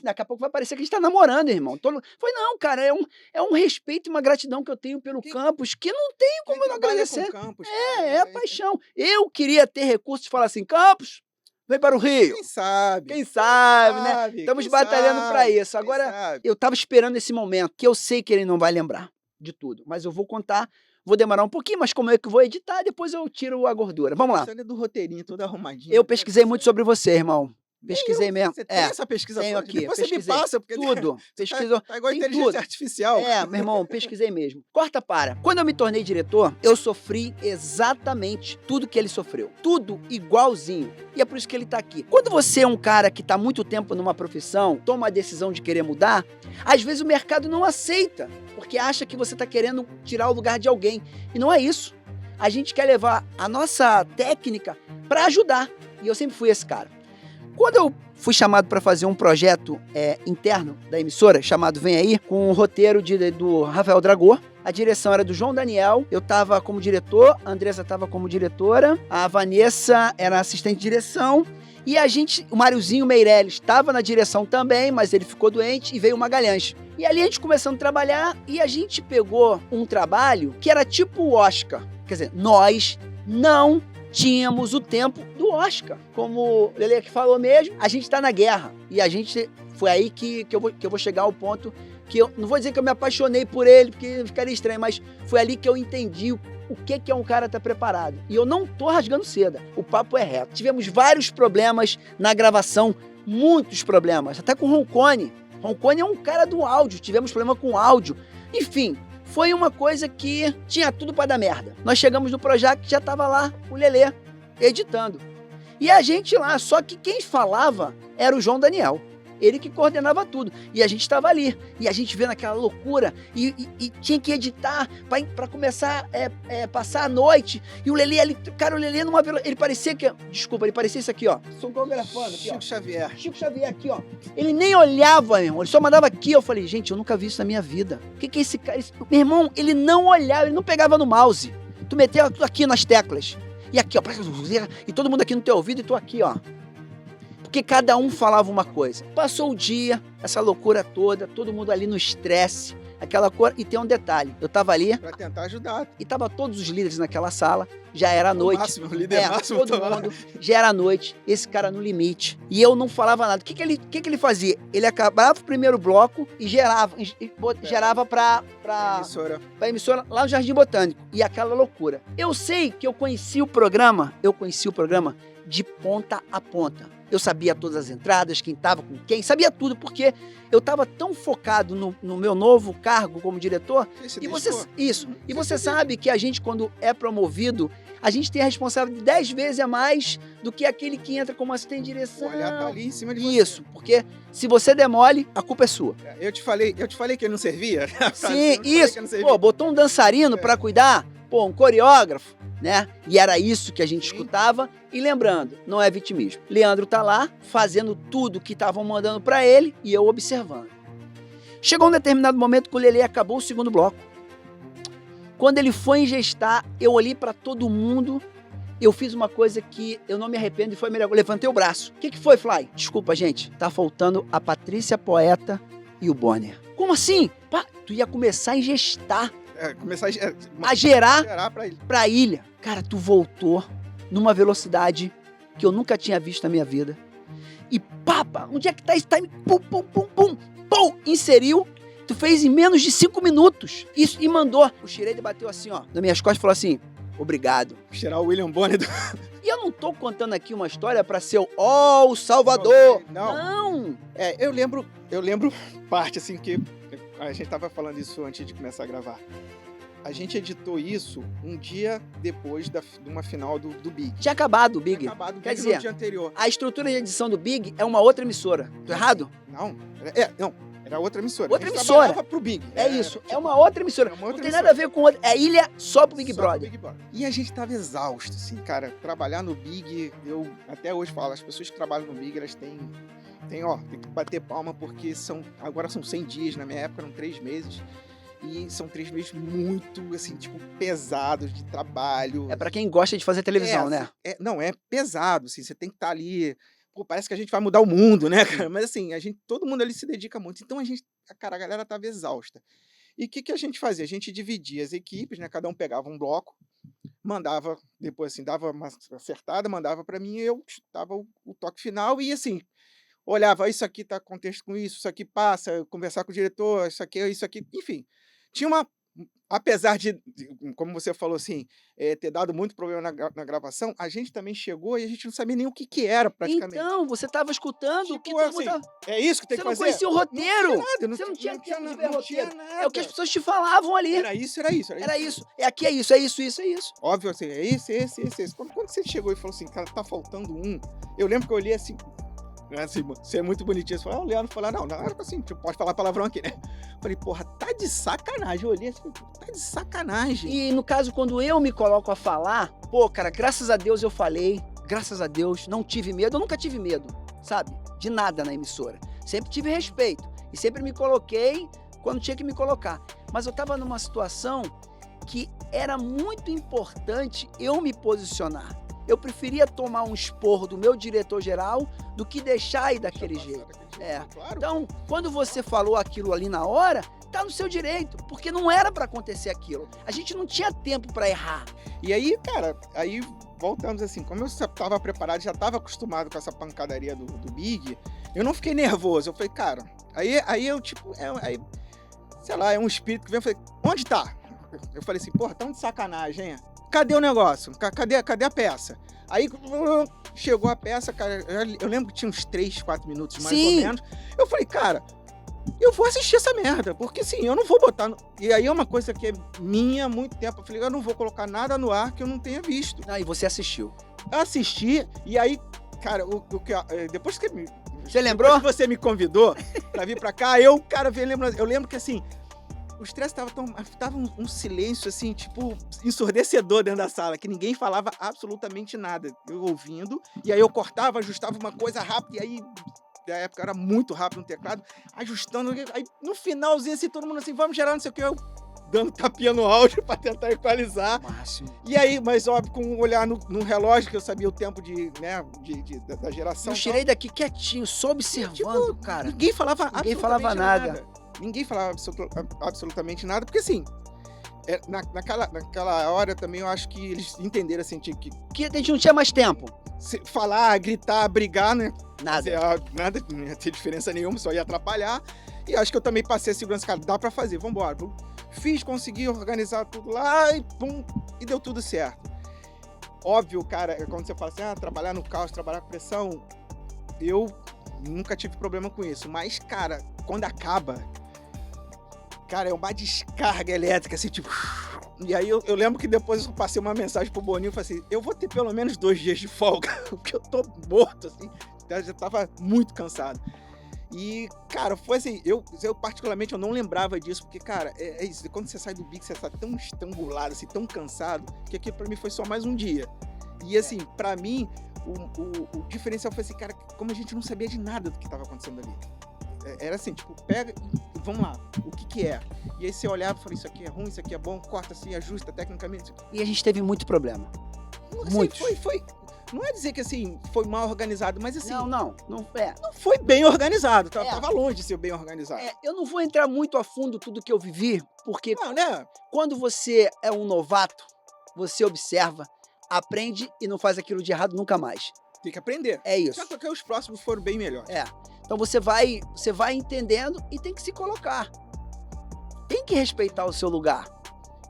daqui a pouco vai parecer que a gente tá namorando, irmão. Foi, não, cara, é um respeito e uma gratidão que eu tenho pelo campus que não tenho como eu não agradecer. Campus, É paixão. Eu queria ter recursos de falar assim, campus, vem para o Rio. Quem sabe? Quem sabe, né? Estamos batalhando para isso. Agora, eu tava esperando esse momento, que eu sei que ele não vai lembrar de tudo, mas eu vou contar, vou demorar um pouquinho, mas como é que eu vou editar, depois eu tiro a gordura. Vamos lá. Você é do roteirinho, tudo arrumadinho. Eu pesquisei muito sobre você, irmão. Pesquisei mesmo. Você tem essa pesquisa tenho toda? aqui. Depois você me passa, porque tudo. Pesquisou. Tá igual Tem inteligência tudo. artificial. Meu irmão, pesquisei mesmo. Corta para. Quando eu me tornei diretor, eu sofri exatamente tudo que ele sofreu. Tudo igualzinho. E é por isso que ele tá aqui. Quando você é um cara que tá muito tempo numa profissão, toma a decisão de querer mudar, às vezes o mercado não aceita, porque acha que você tá querendo tirar o lugar de alguém. E não é isso. A gente quer levar a nossa técnica para ajudar. E eu sempre fui esse cara. Quando eu fui chamado para fazer um projeto interno da emissora, chamado Vem Aí, com o roteiro do Rafael Dragô, a direção era do João Daniel, eu estava como diretor, a Andressa estava como diretora, a Vanessa era assistente de direção, e o Máriozinho Meirelles estava na direção também, mas ele ficou doente e veio o Magalhães. E ali a gente começando a trabalhar e a gente pegou um trabalho que era tipo o Oscar. Quer dizer, nós não tínhamos o tempo do Oscar. Como o Lele aqui falou mesmo, a gente tá na guerra. E a gente... Foi aí que eu vou chegar ao ponto que eu... Não vou dizer que eu me apaixonei por ele, porque ficaria estranho, mas foi ali que eu entendi o que é um cara estar preparado. E eu não tô rasgando seda. O papo é reto. Tivemos vários problemas na gravação, muitos problemas. Até com o Roncone. Roncone é um cara do áudio. Tivemos problema com o áudio. Enfim... Foi uma coisa que tinha tudo para dar merda. Nós chegamos no Projac, já tava lá o Lelê editando. E a gente lá, só que quem falava era o João Daniel. Ele que coordenava tudo. E a gente estava ali. E a gente vendo aquela loucura. E tinha que editar para começar a passar a noite. E o Lelê ali, cara, o Lelê numa vela. Ele parecia que. Desculpa, ele parecia isso aqui, ó. Sonografando aqui, Chico Xavier. Chico Xavier aqui, ó. Ele nem olhava, meu irmão. Ele só mandava aqui. Eu falei, gente, eu nunca vi isso na minha vida. O que é esse cara? Meu irmão, ele não olhava, ele não pegava no mouse. Tu meteu tudo aqui nas teclas. E aqui, ó. E todo mundo aqui no teu ouvido e tu aqui, ó. Porque cada um falava uma coisa. Passou o dia, essa loucura toda, todo mundo ali no estresse, aquela coisa. E tem um detalhe, eu tava ali... Pra tentar ajudar. E tava todos os líderes naquela sala, já era noite. Máximo, o líder máximo. Todo mundo, já era noite, esse cara no limite. E eu não falava nada. O que ele fazia? Ele acabava o primeiro bloco e gerava pra emissora lá no Jardim Botânico. E aquela loucura. Eu sei que eu conheci o programa de ponta a ponta. Eu sabia todas as entradas, quem estava com quem, sabia tudo, porque eu estava tão focado no meu novo cargo como diretor. E você sabe que a gente, quando é promovido, a gente tem a responsabilidade 10 vezes a mais do que aquele que entra como assistente de direção. Olha, tá ali em cima de você. Isso, porque se você demole, a culpa é sua. Eu te falei que ele não servia. Sim, isso. Pô, botou um dançarino para cuidar, um coreógrafo, né? E era isso que a gente escutava. E lembrando, não é vitimismo. Leandro tá lá fazendo tudo que estavam mandando para ele e eu observando. Chegou um determinado momento que o Lelê acabou o segundo bloco. Quando ele foi ingestar, eu olhei para todo mundo. Eu fiz uma coisa que eu não me arrependo e foi melhor. Eu levantei o braço. O que foi, Fly? Desculpa, gente. Tá faltando a Patrícia Poeta e o Bonner. Como assim? Tu ia começar a ingestar. Começar a gerar pra ilha. pra ilha. Cara, tu voltou numa velocidade que eu nunca tinha visto na minha vida. E papa, onde é que tá esse time? Pum, pum, pum, pum, pum, inseriu. Tu fez em menos de 5 minutos. Isso, e mandou. O Schrader bateu assim, ó, nas minhas costas e falou assim, obrigado. Tirar o William Bonner do... E eu não tô contando aqui uma história pra ser o Salvador. Não. Eu lembro parte, assim, que a gente tava falando isso antes de começar a gravar. A gente editou isso um dia depois de uma final do Big. Tinha acabado o Big. Quer dizer, no dia anterior. A estrutura de edição do Big é uma outra emissora. Tô errado? Não. Era outra emissora. Outra emissora. Trabalhava pro Big. É isso. É uma outra emissora. Não tem nada a ver com outra. É ilha só pro Big Brother. E a gente tava exausto, assim, cara. Trabalhar no Big, eu até hoje falo, as pessoas que trabalham no Big, elas têm que bater palma, porque agora são 100 dias. Na minha época eram 3 meses. E são 3 meses muito, assim, tipo, pesados de trabalho. É pra quem gosta de fazer televisão, né? Não, é pesado, assim, você tem que estar ali... Pô, parece que a gente vai mudar o mundo, né, cara? Mas, assim, todo mundo ali se dedica muito. Então, a galera tava exausta. E o que a gente fazia? A gente dividia as equipes, né? Cada um pegava um bloco, mandava, depois, assim, dava uma acertada, mandava pra mim, e eu dava o toque final e, assim... Olhava, isso aqui tá contexto com isso aqui passa, conversar com o diretor, isso aqui, enfim. Tinha apesar de, como você falou assim, ter dado muito problema na gravação, a gente também chegou e a gente não sabia nem o que era praticamente. Então, você tava escutando o que assim, é isso que tem que fazer? Você não conhecia o roteiro. Você não tinha tempo de ver não roteiro. tinha nada. É o que as pessoas te falavam ali. Era isso. Aqui é isso, é isso. Óbvio, assim, é esse. Quando você chegou e falou assim, cara, tá faltando um, eu lembro que eu olhei assim... Assim, você é muito bonitinho. Você falou, o Leandro falou, não, assim, pode falar palavrão aqui, né? Falei, porra, tá de sacanagem. Eu olhei assim, tá de sacanagem. E no caso, quando eu me coloco a falar, pô, cara, graças a Deus eu falei, graças a Deus, não tive medo, eu nunca tive medo, sabe? De nada na emissora. Sempre tive respeito. E sempre me coloquei quando tinha que me colocar. Mas eu tava numa situação que era muito importante eu me posicionar. Eu preferia tomar um esporro do meu diretor-geral do que deixar ir daquele jeito. Então, quando você falou aquilo ali na hora, tá no seu direito, porque não era pra acontecer aquilo. A gente não tinha tempo pra errar. E aí, cara, voltamos assim, como eu tava preparado, já tava acostumado com essa pancadaria do Big, eu não fiquei nervoso. Eu falei, cara, aí eu, tipo, sei lá, é um espírito que vem, eu falei, onde tá? Eu falei assim, porra, tão de sacanagem, hein? Cadê o negócio? Cadê a peça? Aí chegou a peça, cara, eu lembro que tinha uns 3, 4 minutos mais ou menos. Eu falei, cara, eu vou assistir essa merda, porque assim, eu não vou botar... E aí é uma coisa que é minha há muito tempo. Eu falei, eu não vou colocar nada no ar que eu não tenha visto. E você assistiu? Assisti, e aí, cara, depois que... Você lembrou? Depois que você me convidou pra vir pra cá, eu lembro que assim... O estresse tava um silêncio, assim, tipo, ensurdecedor dentro da sala, que ninguém falava absolutamente nada. Eu ouvindo, e aí eu cortava, ajustava uma coisa rápida, e aí, na época era muito rápido no teclado, ajustando, aí no finalzinho, assim, todo mundo assim, vamos gerar, não sei o que, eu dando tapinha no áudio pra tentar equalizar. Máximo. E aí, mas óbvio, com um olhar no relógio, que eu sabia o tempo da geração. Eu tirei daqui quietinho, só observando, cara. Ninguém falava nada. Ninguém falava absolutamente nada, porque assim, naquela hora também eu acho que eles entenderam assim, que a gente não tinha mais tempo. Falar, gritar, brigar, né? Nada. Nada, não ia ter diferença nenhuma, só ia atrapalhar. E acho que eu também passei a segurança, cara, dá pra fazer, vambora. Consegui organizar tudo lá e pum, e deu tudo certo. Óbvio, cara, quando você fala assim, trabalhar no caos, trabalhar com pressão, eu nunca tive problema com isso. Mas, cara, quando acaba... Cara, é uma descarga elétrica, assim, tipo... E aí eu lembro que depois eu passei uma mensagem pro Boninho e falei assim, eu vou ter pelo menos 2 dias de folga, porque eu tô morto, assim. Eu já tava muito cansado. E, cara, foi assim, eu particularmente eu não lembrava disso, porque, cara, é isso, quando você sai do Big, você tá tão estrangulado, assim, tão cansado, que aquilo pra mim foi só mais um dia. E, assim, pra mim, o diferencial foi assim, cara, como a gente não sabia de nada do que tava acontecendo ali. Era assim, tipo, pega e vamos lá, o que é? E aí você olhava e falava, isso aqui é ruim, isso aqui é bom, corta assim, ajusta tecnicamente. E a gente teve muito problema. Assim, muito. Foi Não é dizer que, assim, foi mal organizado, mas assim... Não é. Não foi bem organizado, tava longe de ser bem organizado. Eu não vou entrar muito a fundo tudo que eu vivi, porque Não, né? quando você é um novato, você observa, aprende e não faz aquilo de errado nunca mais. Tem que aprender. É isso. Só porque os próximos foram bem melhores. Então você vai entendendo e tem que se colocar. Tem que respeitar o seu lugar.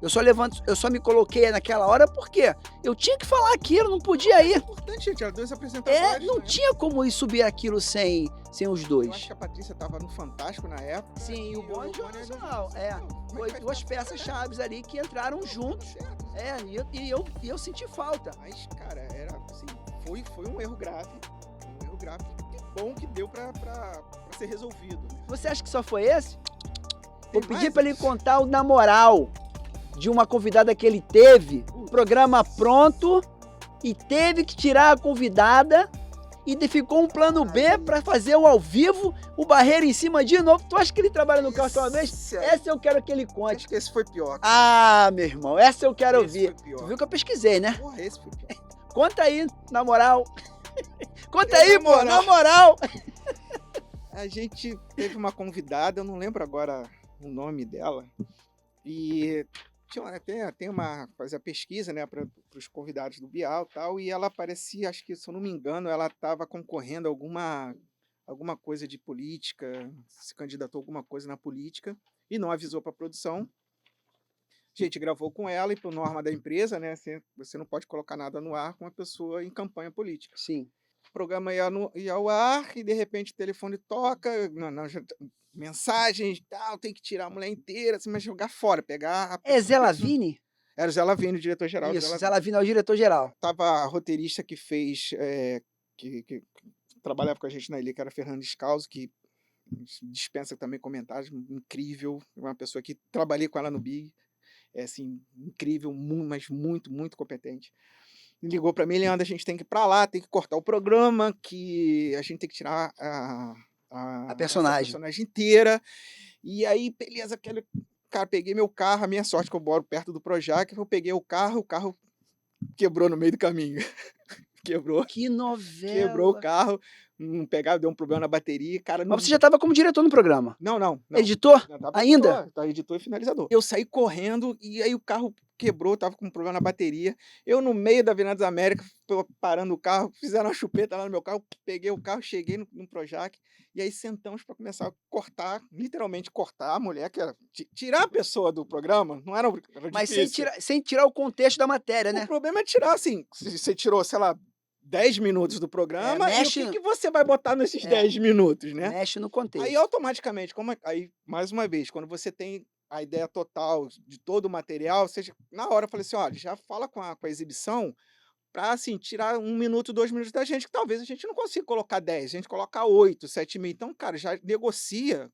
Eu só me coloquei naquela hora porque eu tinha que falar aquilo, não podia ir. É importante, gente, eram 2 apresentadores. Não tinha como ir subir aquilo sem os dois. Eu acho que a Patrícia tava no Fantástico na época. Sim, e o Bonde Nacional. Foi 2 peças chaves ali que entraram juntos. E eu senti falta. Mas, cara, era assim, foi um erro grave. Um erro grave. Que bom que deu pra ser resolvido. Você acha que só foi esse? Vou pedir pra ele contar o na moral de uma convidada que ele teve, programa pronto, e teve que tirar a convidada e ficou um plano B pra fazer o ao vivo, o Barreiro em cima de novo. Tu acha que ele trabalha no carro uma vez? Essa eu quero que ele conte. Acho que esse foi pior. Ah, meu irmão, essa eu quero ouvir. Tu viu que eu pesquisei, né? Porra, esse foi pior. Conta aí, na moral. Conta aí, pô, na moral. A gente teve uma convidada, eu não lembro agora o nome dela, e fazer a pesquisa, né, para os convidados do Bial e tal, e ela aparecia, acho que, se eu não me engano, ela estava concorrendo a alguma coisa de política, se candidatou a alguma coisa na política, e não avisou para a produção. A gente gravou com ela, e por norma da empresa, né, você não pode colocar nada no ar com uma pessoa em campanha política. Sim. O programa ia ao ar, e de repente o telefone toca, mensagens e tal, tem que tirar a mulher inteira, assim, mas jogar fora, pegar... É Zé Lavini? Era o Zé Lavini, o diretor-geral. Isso, Zé Lavini é o diretor-geral. Tava a roteirista que fez, que trabalhava com a gente na ilha, que era Fernando Scalzo, que dispensa também comentários, incrível, uma pessoa que trabalhei com ela no Big, assim, incrível, mas muito, muito competente. Ligou para mim, Leandro, a gente tem que ir para lá, tem que cortar o programa, que a gente tem que tirar a personagem inteira. E aí, beleza, cara, peguei meu carro, a minha sorte que eu moro perto do Projac, eu peguei o carro quebrou no meio do caminho. Quebrou. Que novela! Quebrou o carro, deu um problema na bateria, cara... Mas você já estava como diretor no programa? Não. Editor? Ainda? Tá, editor e finalizador. Eu saí correndo e aí o carro quebrou, tava com um problema na bateria. Eu, no meio da Avenida das Américas, parando o carro, fizeram uma chupeta lá no meu carro, peguei o carro, cheguei no Projac, e aí sentamos para começar a cortar, literalmente cortar a mulher, que era tirar a pessoa do programa, não era difícil. Mas sem tirar o contexto da matéria, né? O problema é tirar, assim, você tirou, sei lá, 10 minutos do programa, e o que você vai botar nesses 10 minutos, né? Mexe no contexto. Aí, automaticamente, aí, mais uma vez, quando você tem a ideia total de todo o material, na hora eu falei assim, olha, já fala com a exibição para, assim, tirar 1 minuto, 2 minutos da gente, que talvez a gente não consiga colocar 10, a gente coloca 8, 7 mil. Então, cara, já negocia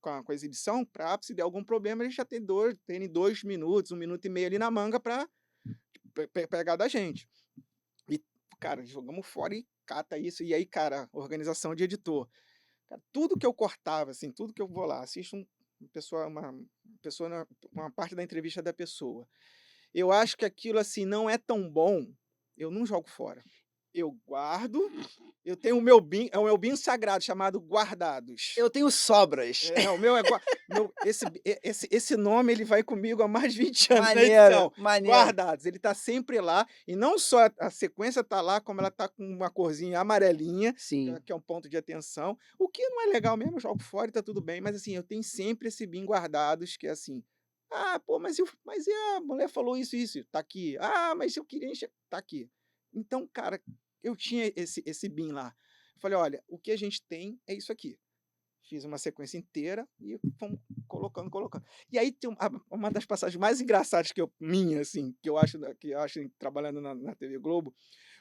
com a exibição para, se der algum problema, a gente já tem 2 minutos, 1 minuto e meio ali na manga para pegar da gente. E, cara, jogamos fora e cata isso. E aí, cara, organização de editor. Cara, tudo que eu cortava, assim, tudo que eu vou lá, assisto uma parte da entrevista da pessoa. Eu acho que aquilo, assim, não é tão bom, eu não jogo fora. Eu guardo, eu tenho o meu bin sagrado chamado Guardados. Eu tenho sobras. O meu é esse nome, ele vai comigo há mais de 20 anos maneiro, na edição. Maneiro. Guardados, ele tá sempre lá, e não só a sequência tá lá, como ela tá com uma corzinha amarelinha, que é um ponto de atenção. O que não é legal mesmo, eu jogo fora e tá tudo bem, mas assim, eu tenho sempre esse bin Guardados, que é assim, mas a mulher falou isso, tá aqui. Mas eu queria encher, tá aqui. Então, cara, eu tinha esse bin lá. Falei, olha, o que a gente tem é isso aqui. Fiz uma sequência inteira e fomos colocando. E aí tem uma das passagens mais engraçadas que eu acho trabalhando na TV Globo,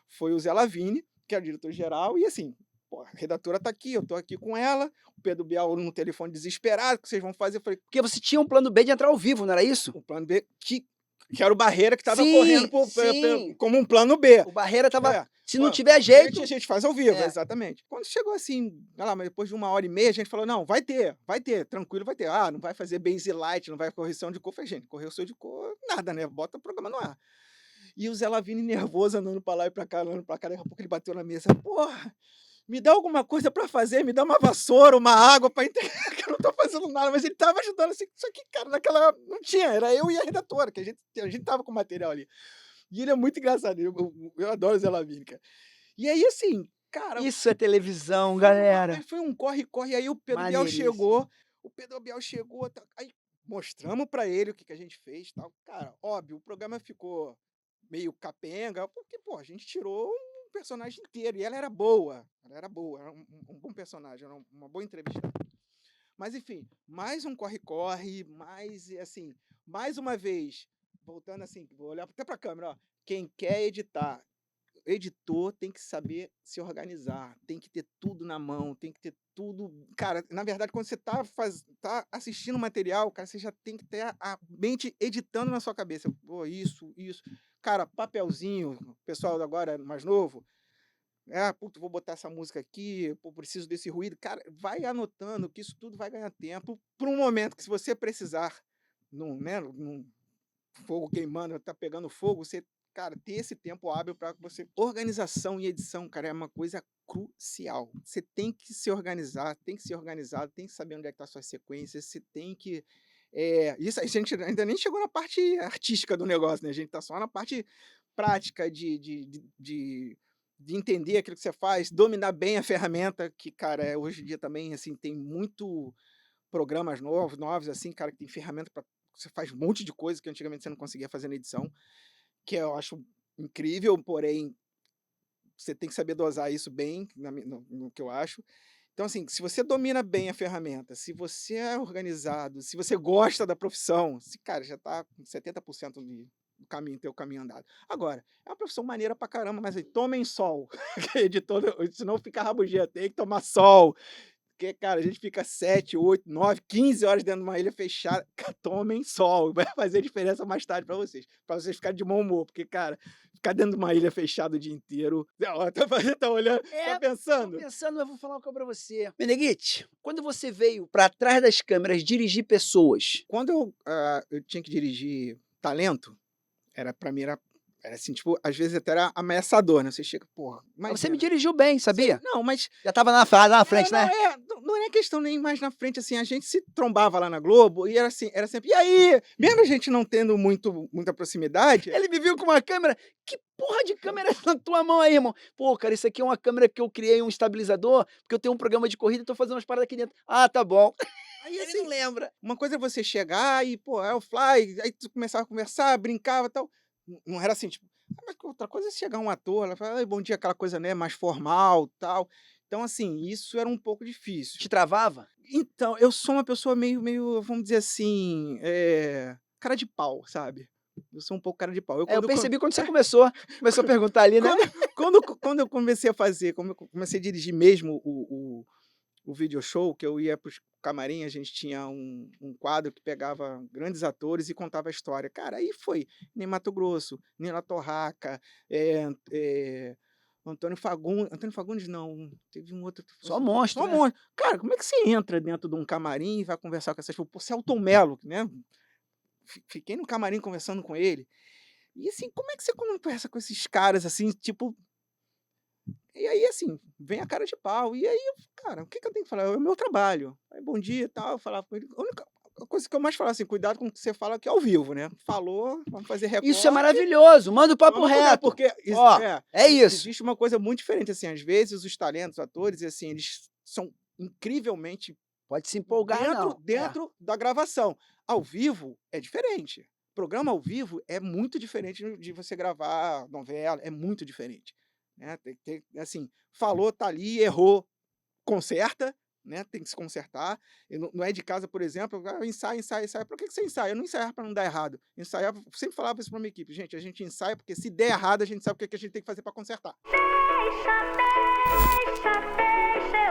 foi o Zé Lavini, que é o diretor-geral, e assim, a redatora tá aqui, eu tô aqui com ela, o Pedro Bial no telefone desesperado, o que vocês vão fazer? Eu falei, porque você tinha um plano B de entrar ao vivo, não era isso? O plano B que era o Barreira que estava correndo como um plano B. O Barreira estava... Se não tiver jeito... A gente faz ao vivo, exatamente. Quando chegou assim, mas depois de 1h30, a gente falou, não, vai ter, tranquilo, vai ter. Não vai fazer base light, não vai correção de cor. Eu falei, gente, correção de cor, nada, né? Bota o programa no ar. E o Zé Lavini nervoso, andando pra lá e pra cá, daqui a pouco ele bateu na mesa. Porra, me dá alguma coisa pra fazer, me dá uma vassoura, uma água pra entregar, que eu não tô fazendo nada. Mas ele tava ajudando assim, só que, cara, naquela... Não tinha, era eu e a redatora, que a gente tava com o material ali. E ele é muito engraçado, eu adoro o Zé Lavini, cara. E aí, assim, cara... Isso é televisão, galera. Foi um corre-corre, aí o Pedro Bial chegou, aí mostramos pra ele o que a gente fez e tal. Cara, óbvio, o programa ficou meio capenga, porque, pô, a gente tirou um personagem inteiro, e ela era boa, era um bom personagem, era uma boa entrevista. Mas, enfim, mais um corre-corre, mais uma vez, voltando assim, vou olhar até pra câmera, ó, quem quer editar, editor tem que saber se organizar, tem que ter tudo na mão, tem que ter tudo... Cara, na verdade, quando você tá assistindo o material, cara, você já tem que ter a mente editando na sua cabeça. Pô, isso. Cara, papelzinho, o pessoal agora mais novo, vou botar essa música aqui, pô, preciso desse ruído. Cara, vai anotando que isso tudo vai ganhar tempo para um momento que, se você precisar, num fogo queimando, tá pegando fogo, você... Cara, ter esse tempo hábil para você... Organização e edição, cara, é uma coisa crucial. Você tem que se organizar, tem que ser organizado, tem que saber onde é que tá a sua sequência, você tem que... Isso a gente ainda nem chegou na parte artística do negócio, né? A gente tá só na parte prática de entender aquilo que você faz, dominar bem a ferramenta, que, cara, hoje em dia também, assim, tem muito programas novos, assim, cara, que tem ferramenta para... Você faz um monte de coisa que antigamente você não conseguia fazer na edição, que eu acho incrível, porém, você tem que saber dosar isso bem, no que eu acho. Então, assim, se você domina bem a ferramenta, se você é organizado, se você gosta da profissão, cara, já tá com 70% do caminho, teu caminho andado. Agora, é uma profissão maneira pra caramba, mas aí, tomem sol, editor, senão fica rabugento, tem que tomar sol. Porque, cara, a gente fica 7, 8, 9, 15 horas dentro de uma ilha fechada. Tomem sol, vai fazer diferença mais tarde pra vocês ficarem de bom humor. Porque, cara, ficar dentro de uma ilha fechada o dia inteiro... Tá olhando, tá pensando? Tô pensando, mas vou falar uma coisa pra você. Meneghite, quando você veio pra trás das câmeras dirigir pessoas... Quando eu tinha que dirigir talento, pra mim era assim, tipo, às vezes até era ameaçador, né? Você chega, porra... Mas você me dirigiu bem, sabia? Não, mas... Já tava na frente, né? Não é questão nem mais na frente, assim, a gente se trombava lá na Globo e era assim, era sempre, e aí? Mesmo a gente não tendo muita proximidade... Ele me viu com uma câmera, que porra de câmera é na tua mão aí, irmão? Pô, cara, isso aqui é uma câmera que eu criei, um estabilizador, porque eu tenho um programa de corrida e tô fazendo umas paradas aqui dentro. Ah, tá bom. Aí assim, não lembra. Uma coisa é você chegar e, pô, é o fly, aí tu começava a conversar, brincava e tal... Não era assim, tipo... Mas outra coisa é chegar um ator, ela fala, bom dia, aquela coisa, né, mais formal, tal. Então, assim, isso era um pouco difícil. Te travava? Então, eu sou uma pessoa meio, vamos dizer assim, cara de pau, sabe? Eu sou um pouco cara de pau. Eu percebi quando você começou a perguntar ali, né? Quando eu comecei a fazer, como eu comecei a dirigir mesmo o video show, que eu ia para os camarim, a gente tinha um quadro que pegava grandes atores e contava a história. Cara, aí foi Ney Matogrosso, Nela Torraca, Antônio Fagundes não, teve um outro... Só monstro, né? Monstro. Cara, como é que você entra dentro de um camarim e vai conversar com essas pessoas? Pô, Celton Mello, né? Fiquei no camarim conversando com ele. E assim, como é que você conversa com esses caras, assim, tipo... E aí, assim, vem a cara de pau. E aí, cara, o que eu tenho que falar? É o meu trabalho. Aí, bom dia e tal, eu falava com ele. A única coisa que eu mais falo, assim, cuidado com o que você fala aqui ao vivo, né? Falou, vamos fazer recorte. Isso é maravilhoso, manda o papo reto. Porque isso, é isso. Existe uma coisa muito diferente, assim, às vezes os talentos, os atores, assim, eles são incrivelmente... Pode se empolgar, dentro da gravação. Ao vivo é diferente. Programa ao vivo é muito diferente de você gravar novela, é muito diferente. Né? Assim, falou, tá ali, errou, conserta, né? Tem que se consertar. Não é de casa, por exemplo, ensaia. Por que você ensaia? Eu não ensaiava para não dar errado. Ensaiava, sempre falava isso para minha equipe, gente, a gente ensaia porque se der errado, a gente sabe o que a gente tem que fazer para consertar. Deixa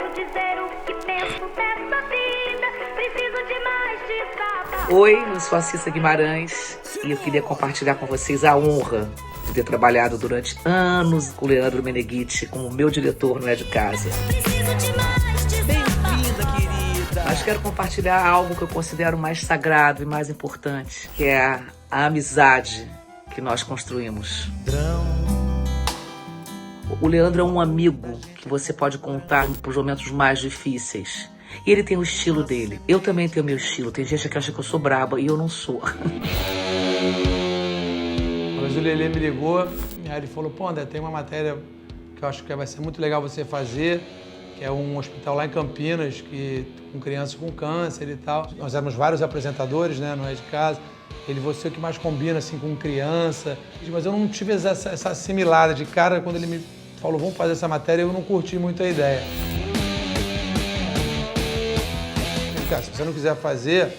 eu dizer o que penso dessa vida. Preciso de mais de Oi, eu sou a Cissa Guimarães e eu queria compartilhar com vocês a honra de ter trabalhado durante anos com o Leandro Meneghitti como meu diretor no É de Casa. Bem-vinda, querida! Mas quero compartilhar algo que eu considero mais sagrado e mais importante, que é a amizade que que nós construímos. O Leandro é um amigo que você pode contar para os momentos mais difíceis. E ele tem o estilo dele. Eu também tenho o meu estilo. Tem gente que acha que eu sou braba e eu não sou. Mas o Lelê me ligou, aí ele falou, pô, André, tem uma matéria que eu acho que vai ser muito legal você fazer, que é um hospital lá em Campinas, com crianças com câncer e tal. Nós éramos vários apresentadores, né, não é de casa. Ele, você é o que mais combina, assim, com criança. Mas eu não tive essa assimilada de cara, quando ele me falou, vamos fazer essa matéria, eu não curti muito a ideia. Cara, se você não quiser fazer,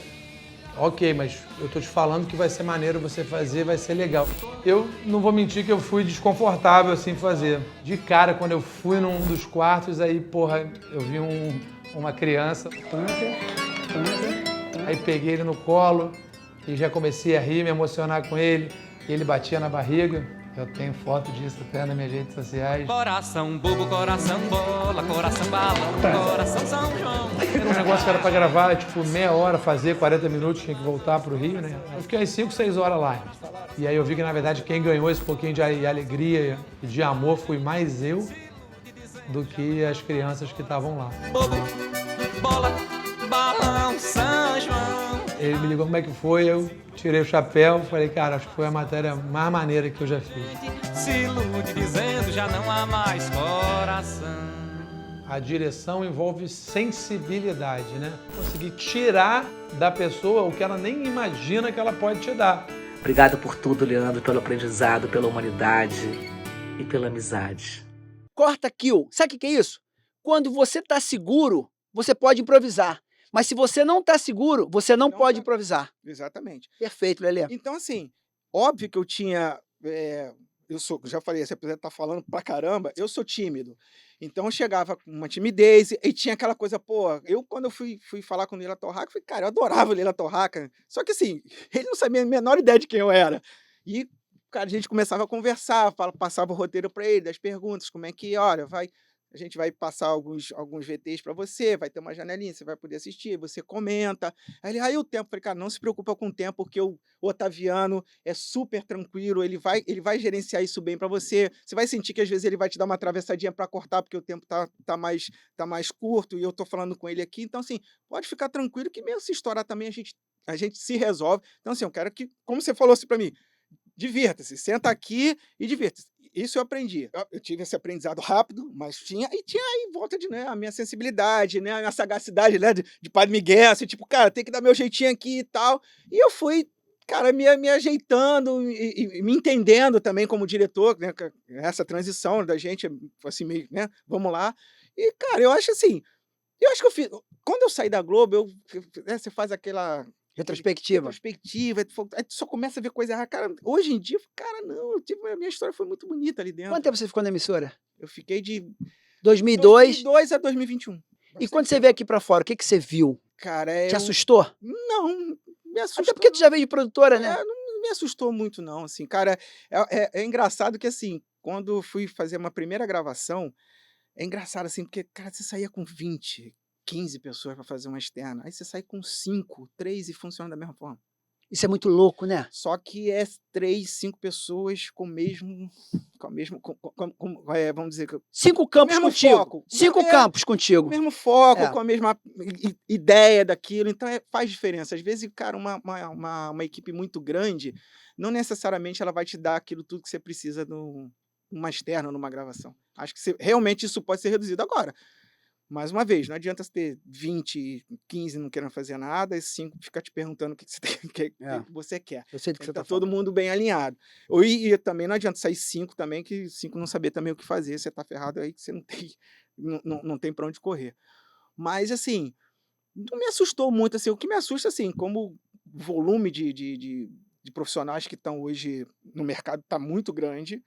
ok, mas eu tô te falando que vai ser maneiro você fazer, vai ser legal. Eu não vou mentir que eu fui desconfortável, assim, fazer. De cara, quando eu fui num dos quartos, aí, porra, eu vi uma criança. Aí peguei ele no colo e já comecei a rir, me emocionar com ele. E ele batia na barriga. Eu tenho foto disso até nas minhas redes sociais. Coração bobo, coração bola, coração balão, coração São João. Era um negócio que era pra gravar, tipo, meia hora, fazer 40 minutos, tinha que voltar pro Rio, né? Eu fiquei umas 5, 6 horas lá. E aí eu vi que, na verdade, quem ganhou esse pouquinho de alegria e de amor fui mais eu do que as crianças que estavam lá. Bobo, bola, balão, São João. Ele me ligou como é que foi, eu tirei o chapéu, falei, cara, acho que foi a matéria mais maneira que eu já fiz. Se ilude dizendo já não há mais coração. A direção envolve sensibilidade, né? Conseguir tirar da pessoa o que ela nem imagina que ela pode te dar. Obrigado por tudo, Leandro, pelo aprendizado, pela humanidade e pela amizade. Corta kill. Sabe o que é isso? Quando você tá seguro, você pode improvisar. Mas se você não tá seguro, você não pode improvisar. Exatamente. Perfeito, Lelê. Então, assim, óbvio que eu tinha... já falei, esse apresentador tá falando pra caramba, eu sou tímido. Então eu chegava com uma timidez e tinha aquela coisa, pô, quando eu fui falar com o Leila Torraca, falei, cara, eu adorava o Leila Torraca. Só que assim, ele não sabia a menor ideia de quem eu era. E, cara, a gente começava a conversar, passava o roteiro pra ele, das perguntas, como é que, olha, a gente vai passar alguns VTs para você, vai ter uma janelinha, você vai poder assistir, você comenta. Aí o tempo, falei, cara, não se preocupa com o tempo, porque o Otaviano é super tranquilo, ele vai gerenciar isso bem para você. Você vai sentir que às vezes ele vai te dar uma atravessadinha para cortar, porque o tempo tá mais curto e eu tô falando com ele aqui. Então, assim, pode ficar tranquilo que mesmo se estourar também a gente se resolve. Então, assim, eu quero que, como você falou assim para mim, divirta-se, senta aqui e divirta-se. Isso eu aprendi. Eu tive esse aprendizado rápido, mas tinha aí em volta de, né, a minha sensibilidade, né, a minha sagacidade, né, de Padre Miguel, assim, tipo, cara, tem que dar meu jeitinho aqui e tal. E eu fui, cara, me ajeitando e me entendendo também como diretor, né, essa transição da gente, assim, meio, né, vamos lá. E, cara, eu acho assim, que eu fiz, quando eu saí da Globo, você faz aquela... Retrospectiva. Aí tu só começa a ver coisa errada. Cara, hoje em dia, cara, não, a minha história foi muito bonita ali dentro. Quanto tempo você ficou na emissora? Eu fiquei de 2002 a 2021. E quando você veio aqui pra fora, o que você viu? Cara, Te assustou? Não, me assustou. Até porque tu já veio de produtora, né? Não me assustou muito, não, assim, cara, é engraçado que, assim, quando fui fazer uma primeira gravação, é engraçado, assim, porque, cara, você saía com 20, 15 pessoas para fazer uma externa, aí você sai com 5, 3 e funciona da mesma forma. Isso é muito louco, né? Só que é 3, 5 pessoas com o mesmo, vamos dizer... 5 campos contigo. Foco. 5 campos contigo. O mesmo foco, com a mesma ideia daquilo, então faz diferença. Às vezes, cara, uma equipe muito grande, não necessariamente ela vai te dar aquilo tudo que você precisa numa externa, numa gravação. Acho que realmente isso pode ser reduzido agora. Mais uma vez, não adianta você ter 20, 15 não querendo fazer nada, e 5 ficar te perguntando o que você quer. Eu sei do que você tá tá todo mundo bem alinhado. E também não adianta sair 5 também, que 5 não saber também o que fazer, você tá ferrado aí, que você não tem para onde correr. Mas, assim, não me assustou muito, assim, o que me assusta, assim, como o volume de profissionais que estão hoje no mercado está muito grande,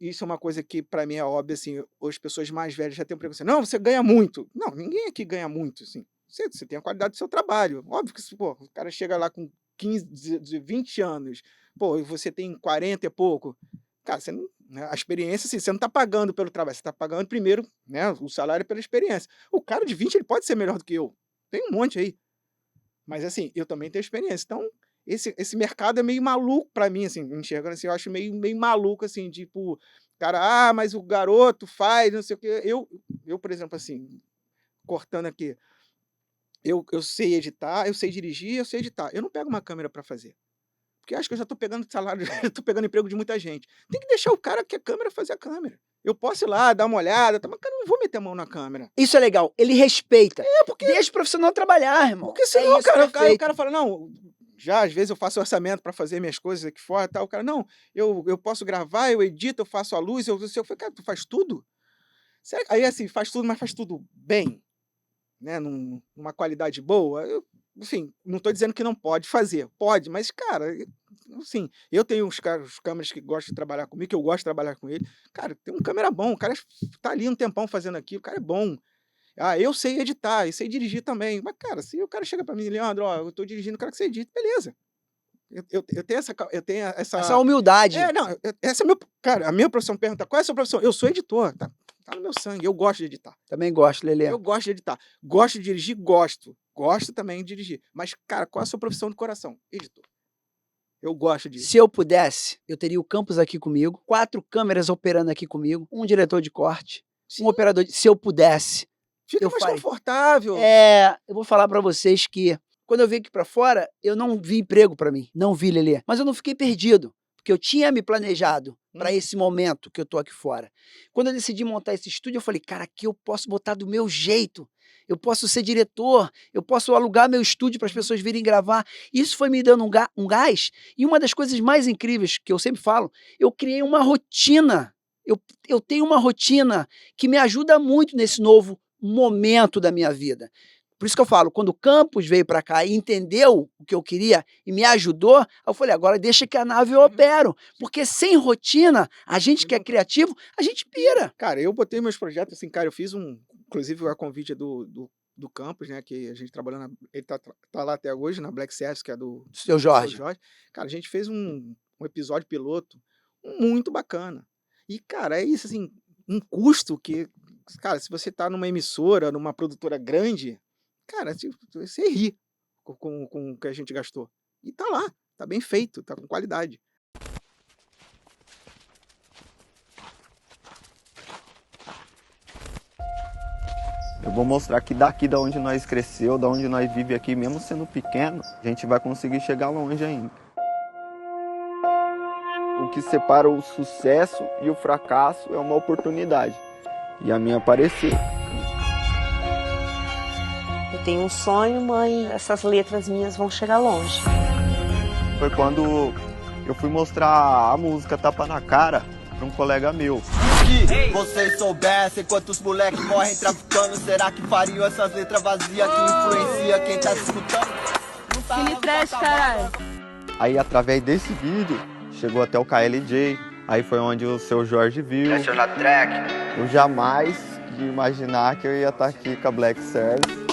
isso é uma coisa que, para mim, é óbvio, assim, as pessoas mais velhas já têm um preconceito. Não, você ganha muito. Não, ninguém aqui ganha muito, assim. Você tem a qualidade do seu trabalho. Óbvio que, pô, o cara chega lá com 15, 20 anos, pô, e você tem 40 e pouco. Cara, você não, né, a experiência, assim, você não está pagando pelo trabalho, você está pagando primeiro, né, o salário pela experiência. O cara de 20, ele pode ser melhor do que eu. Tem um monte aí. Mas, assim, eu também tenho experiência. Então, esse mercado é meio maluco pra mim, assim, enxergando assim, eu acho meio maluco, assim, tipo, cara, mas o garoto faz, não sei o quê. Eu, por exemplo, assim, cortando aqui, eu sei editar, eu sei dirigir, eu sei editar. Eu não pego uma câmera pra fazer. Porque eu acho que eu já tô pegando salário, já tô pegando emprego de muita gente. Tem que deixar o cara que é câmera fazer a câmera. Eu posso ir lá, dar uma olhada, mas cara, eu não vou meter a mão na câmera. Isso é legal. Ele respeita. Porque Deixa o profissional trabalhar, irmão. Porque senão, isso, cara, o perfeito. cara fala, não, já às vezes eu faço orçamento pra fazer minhas coisas aqui fora e tal. O cara, não, eu posso gravar, eu edito, eu faço a luz, eu falei, cara, tu faz tudo? Sério? Aí assim, faz tudo, mas faz tudo bem, né? Numa qualidade boa. Enfim, não tô dizendo que não pode fazer. Pode, mas, cara, assim, eu tenho os câmeras que gostam de trabalhar comigo, que eu gosto de trabalhar com ele. Cara, tem um câmera bom, o cara tá ali um tempão fazendo aquilo, o cara é bom. Ah, eu sei editar, eu sei dirigir também. Mas, cara, se o cara chega pra mim, Leandro, ó, eu tô dirigindo, eu quero que você edite, beleza. Eu tenho essa... Essa humildade. Não, essa é meu... Cara, a minha profissão pergunta, qual é a sua profissão? Eu sou editor, tá no meu sangue, eu gosto de editar. Também gosto, Lelê. Eu gosto de editar. Gosto de dirigir? Gosto. Gosto também de dirigir. Mas, cara, qual é a sua profissão de coração? Editor. Eu gosto disso. Se eu pudesse, eu teria o Campos aqui comigo, 4 câmeras operando aqui comigo, um diretor de corte, um operador se eu pudesse. Fica mais confortável. Eu vou falar pra vocês que quando eu vim aqui pra fora, eu não vi emprego pra mim. Não vi, Lelê. Mas eu não fiquei perdido, porque eu tinha me planejado pra esse momento que eu tô aqui fora. Quando eu decidi montar esse estúdio, eu falei, cara, aqui eu posso botar do meu jeito. Eu posso ser diretor, eu posso alugar meu estúdio para as pessoas virem gravar. Isso foi me dando um gás. E uma das coisas mais incríveis que eu sempre falo, eu criei uma rotina. Eu tenho uma rotina que me ajuda muito nesse novo momento da minha vida. Por isso que eu falo, quando o Campos veio para cá e entendeu o que eu queria e me ajudou, eu falei, agora deixa que a nave eu opero. Porque sem rotina, a gente que é criativo, a gente pira. Cara, eu botei meus projetos assim, cara, eu fiz inclusive a convite do Campos, né, que a gente trabalhou ele tá lá até hoje, na Black Service, que é do Seu Jorge. Cara, a gente fez um episódio piloto muito bacana. E, cara, é isso, assim, um custo que, cara, se você tá numa emissora, numa produtora grande, cara, você ri com o que a gente gastou. E tá lá, tá bem feito, tá com qualidade. Eu vou mostrar que daqui da onde nós cresceu, da onde nós vive aqui, mesmo sendo pequeno, a gente vai conseguir chegar longe ainda. O que separa o sucesso e o fracasso é uma oportunidade. E a minha apareceu. Eu tenho um sonho, mãe, essas letras minhas vão chegar longe. Foi quando eu fui mostrar a música Tapa na Cara para um colega meu. Se vocês soubessem quantos moleques morrem traficando, será que fariam essas letras vazias que influencia quem tá escutando? Que trash, caralho. Aí através desse vídeo chegou até o KLJ, aí foi onde o seu Jorge viu. Eu jamais ia imaginar que eu ia estar aqui com a Black Service.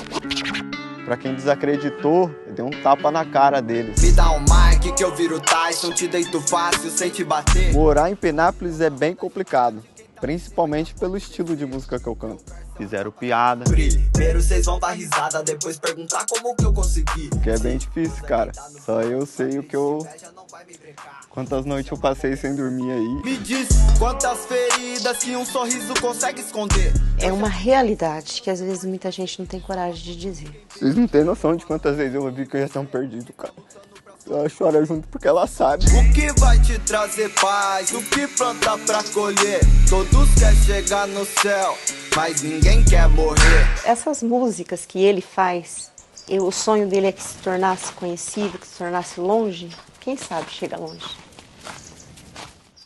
Pra quem desacreditou, eu dei um tapa na cara deles. Me dá um mic que eu viro Tyson, te deito fácil sem te bater. Morar em Penápolis é bem complicado, principalmente pelo estilo de música que eu canto. Fizeram piada. Primeiro vocês vão dar risada, depois perguntar como que eu consegui. Que é bem difícil, cara. Só eu sei o que eu... Quantas noites eu passei sem dormir aí. Me diz quantas feridas que um sorriso consegue esconder. É uma realidade que às vezes muita gente não tem coragem de dizer. Vocês não têm noção de quantas vezes eu ouvi que eu ia estar perdido, cara. Ela chora junto porque ela sabe. O que vai te trazer paz? O que planta pra colher? Todos querem chegar no céu, mas ninguém quer morrer. Essas músicas que ele faz, o sonho dele é que se tornasse conhecido, que se tornasse longe. Quem sabe chega longe.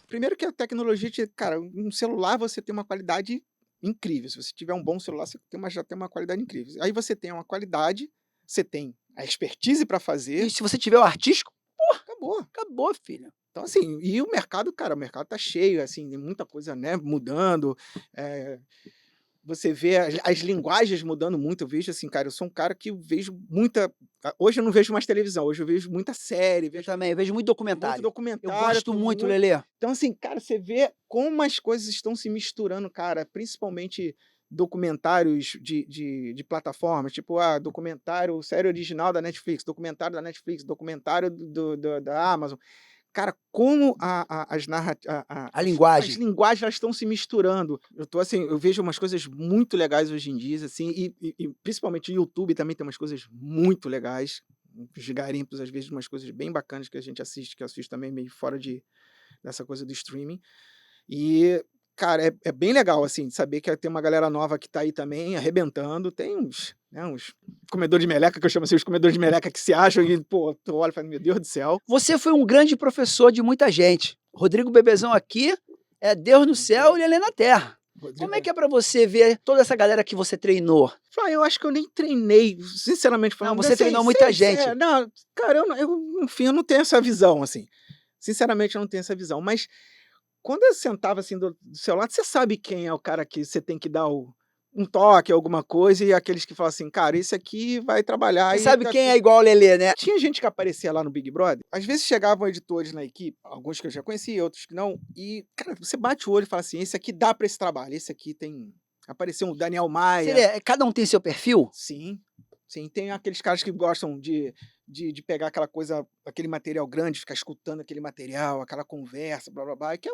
Primeiro que a tecnologia, cara, um celular você tem uma qualidade incrível. Se você tiver um bom celular, você já tem uma qualidade incrível. Aí você tem uma qualidade, você tem a expertise para fazer. E se você tiver o artístico, pô, acabou. Acabou, filho. Então, assim, e o mercado, cara, o mercado tá cheio, assim, tem muita coisa, né, mudando. Você vê as linguagens mudando muito. Eu vejo assim, cara, eu sou um cara que vejo muita... Hoje eu não vejo mais televisão, hoje eu vejo muita série. Eu também, eu vejo muito documentário. Muito documentário. Eu gosto muito, Lelê. Então, assim, cara, você vê como as coisas estão se misturando, cara, principalmente documentários de plataformas, tipo, documentário, série original da Netflix, documentário da Netflix, documentário da Amazon. Cara, como A linguagem. as linguagens elas estão se misturando. Eu vejo umas coisas muito legais hoje em dia, assim, e principalmente o YouTube também tem umas coisas muito legais, os garimpos, às vezes, umas coisas bem bacanas que a gente assiste, que eu assisto também meio fora dessa coisa do streaming. E, cara, é bem legal, assim, saber que tem uma galera nova que tá aí também, arrebentando. Tem uns comedores de meleca, que eu chamo assim, os comedores de meleca que se acham e, pô, tu olha e fala, meu Deus do céu. Você foi um grande professor de muita gente. Rodrigo Bebezão aqui é Deus no céu e Lelê na terra. Como é que é pra você ver toda essa galera que você treinou? Eu acho que eu nem treinei, sinceramente falando. Não, você treinou muita gente. Não, cara, enfim, eu não tenho essa visão, assim. Sinceramente, eu não tenho essa visão. Mas quando eu sentava assim do seu lado, você sabe quem é o cara que você tem que dar um toque, alguma coisa, e aqueles que falam assim, cara, esse aqui vai trabalhar. Você sabe quem é igual o Lelê, né? Tinha gente que aparecia lá no Big Brother, às vezes chegavam editores na equipe, alguns que eu já conhecia, outros que não, e, cara, você bate o olho e fala assim, esse aqui dá pra esse trabalho, esse aqui tem... Apareceu um Daniel Maia. Cada um tem seu perfil? Sim, tem aqueles caras que gostam de pegar aquela coisa, aquele material grande, ficar escutando aquele material, aquela conversa, blá, blá, blá, que é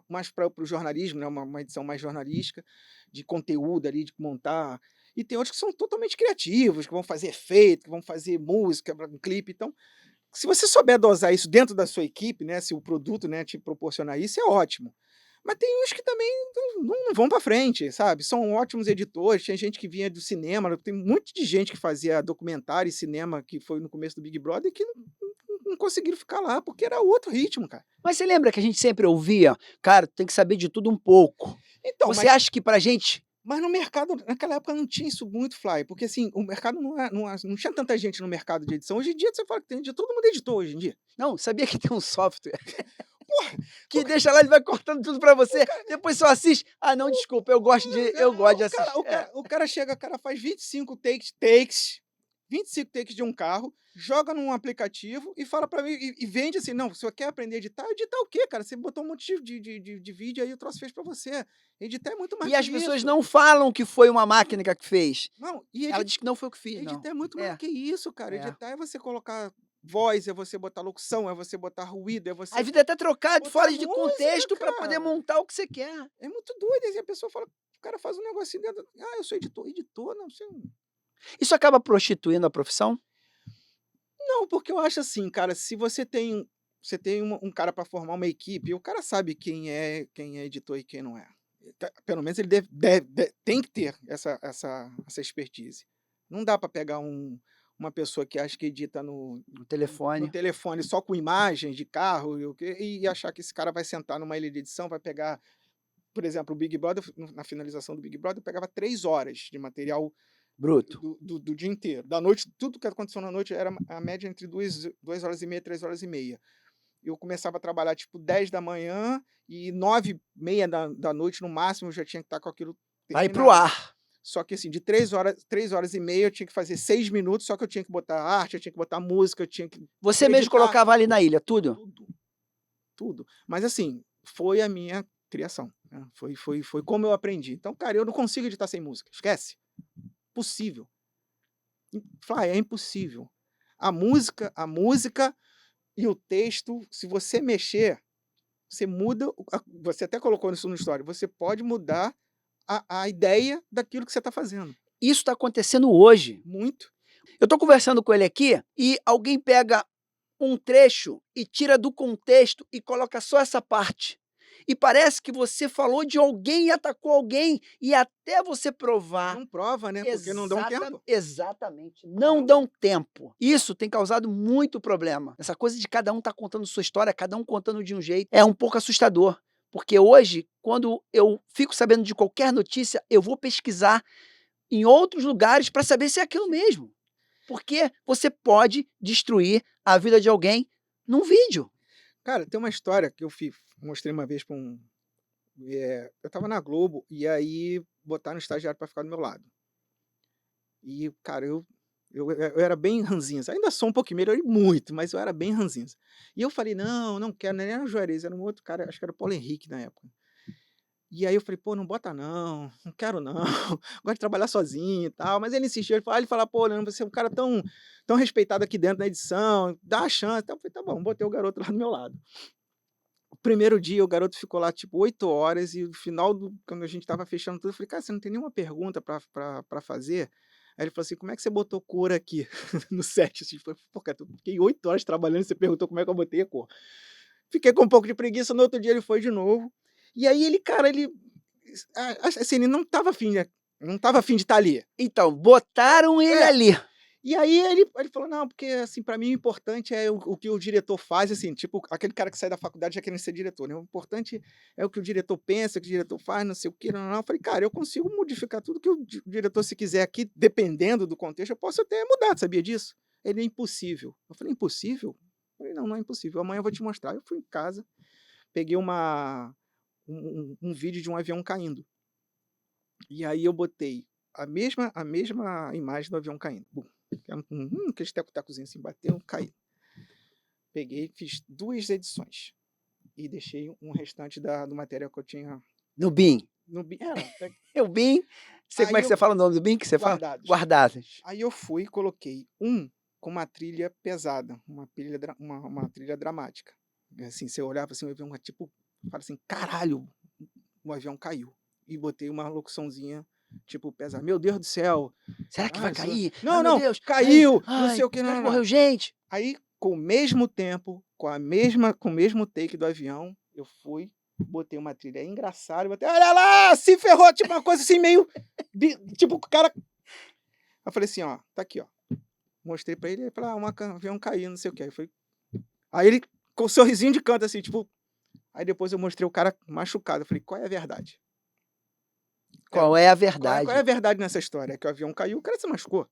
mais para o jornalismo, né? Uma edição mais jornalística, de conteúdo ali, de montar. E tem outros que são totalmente criativos, que vão fazer efeito, que vão fazer música, um clipe. Então, se você souber dosar isso dentro da sua equipe, né? Se o produto, né, te proporcionar isso, é ótimo. Mas tem uns que também não vão para frente, sabe? São ótimos editores, tinha gente que vinha do cinema, tem um monte de gente que fazia documentário e cinema, que foi no começo do Big Brother, que não conseguiram ficar lá, porque era outro ritmo, cara. Mas você lembra que a gente sempre ouvia, cara, tem que saber de tudo um pouco. Então, você acha que pra gente... Mas no mercado, naquela época não tinha isso muito, Fly, porque assim, o mercado não tinha tanta gente no mercado de edição. Hoje em dia, você fala que tem editor, todo mundo editou hoje em dia. Não, sabia que tem um software que deixa lá, ele vai cortando tudo pra você, depois só assiste. Ah, não, desculpa, eu gosto de assistir. O cara chega, faz 25 takes 25 takes de um carro, joga num aplicativo e fala pra mim, e vende assim, não, se você quer aprender a editar o quê, cara? Você botou um monte de vídeo aí, o troço fez pra você. Editar é muito mais E as pessoas não falam que foi uma máquina que fez. Não, ela diz que não foi o que fiz, editar não. é muito mais que isso, cara. Editar é você colocar voz, é você botar locução, é você botar ruído, é você... A vida é até trocar fora de contexto pra poder montar o que você quer. É muito doido, e a pessoa fala, o cara faz um negocinho dentro, eu sou editor. Editor, não, você... Isso acaba prostituindo a profissão? Não, porque eu acho assim, cara, se você tem um cara para formar uma equipe, o cara sabe quem é editor e quem não é. Pelo menos ele tem que ter essa expertise. Não dá para pegar uma pessoa que acha que edita no telefone só com imagens de carro e achar que esse cara vai sentar numa ilha de edição, vai pegar, por exemplo, o Big Brother, na finalização do Big Brother, eu pegava 3 horas de material bruto do dia inteiro. Da noite, tudo que aconteceu na noite era a média entre 2 horas e meia, 3 horas e meia. Eu começava a trabalhar tipo 10 da manhã e 9h30 da noite, no máximo, eu já tinha que estar com aquilo terminado. Vai pro ar. Só que assim, de 3 horas e meia, eu tinha que fazer 6 minutos, só que eu tinha que botar arte, eu tinha que botar música, eu tinha que... Você mesmo colocava ali na ilha, tudo? Tudo. Mas assim, foi a minha criação. Né? Foi como eu aprendi. Então, cara, eu não consigo editar sem música. Esquece. Impossível. Fly, é impossível. A música e o texto, se você mexer, você muda, você até colocou isso no story, você pode mudar a ideia daquilo que você está fazendo. Isso está acontecendo hoje. Muito. Eu estou conversando com ele aqui e alguém pega um trecho e tira do contexto e coloca só essa parte. E parece que você falou de alguém e atacou alguém, e até você provar... Não prova, né? Porque não dão tempo. Exatamente. Não dão tempo. Isso tem causado muito problema. Essa coisa de cada um tá contando sua história, cada um contando de um jeito, é um pouco assustador. Porque hoje, quando eu fico sabendo de qualquer notícia, eu vou pesquisar em outros lugares para saber se é aquilo mesmo. Porque você pode destruir a vida de alguém num vídeo. Cara, tem uma história que eu mostrei uma vez para eu tava na Globo e aí botaram um estagiário para ficar do meu lado. E, cara, eu era bem ranzinza. Ainda sou um pouquinho, melhorei muito, mas eu era bem ranzinza. E eu falei, não quero, não era o Juarez, era um outro cara, acho que era o Paulo Henrique na época. E aí eu falei, pô, não bota não quero não, gosto de trabalhar sozinho e tal. Mas ele insistiu, ele falava, pô, Leandro, você é um cara tão respeitado aqui dentro da edição, dá a chance. Então eu falei, tá bom, botei o garoto lá do meu lado. O primeiro dia, o garoto ficou lá, tipo, 8 horas, e no final, quando a gente tava fechando tudo, eu falei, cara, você não tem nenhuma pergunta pra fazer? Aí ele falou assim, como é que você botou cor aqui no set? Assim, pô, cara, eu fiquei 8 horas trabalhando e você perguntou como é que eu botei a cor. Fiquei com um pouco de preguiça, no outro dia ele foi de novo. E aí ele, cara, assim, ele não tava afim de estar ali. Então, botaram ele ali. E aí ele falou, não, porque assim, pra mim o importante é o que o diretor faz, assim, tipo, aquele cara que sai da faculdade já querendo ser diretor, né? O importante é o que o diretor pensa, o que o diretor faz, não sei o quê, não. Eu falei, cara, eu consigo modificar tudo que o diretor, se quiser aqui, dependendo do contexto, eu posso até mudar, sabia disso? Ele é impossível. Eu falei, impossível? Eu falei, não é impossível, amanhã eu vou te mostrar. Eu fui em casa, peguei um vídeo de um avião caindo. E aí eu botei a mesma imagem do avião caindo. Bum. Aqueles teco-tecozinhos assim, bateu, caiu. Peguei, fiz 2 edições. E deixei um restante do material que eu tinha. No BIM. No BIM, O BIM, como é que você fala o nome do BIM que você fala? Guardados. Aí eu fui e coloquei com uma trilha pesada, uma trilha dramática. Assim, você olhava assim, o avião, tipo, fala assim, caralho, o avião caiu. E botei uma locuçãozinha, tipo, pesada. Meu Deus do céu. Será que vai cair? Não, meu Deus. caiu, Ai, não sei o que, não. Morreu gente. Aí, com o mesmo tempo, com o mesmo take do avião, eu fui, botei uma trilha engraçada, botei, olha lá, se ferrou, tipo uma coisa assim, meio, tipo, o cara... Eu falei assim, ó, tá aqui, ó. Mostrei pra ele, ele falou, um avião caindo, não sei o que. Aí ele, com um sorrisinho de canto, assim, tipo... Aí depois eu mostrei o cara machucado. Eu falei, qual é a verdade? Qual é a verdade? Qual é a verdade nessa história? É que o avião caiu, o cara se machucou.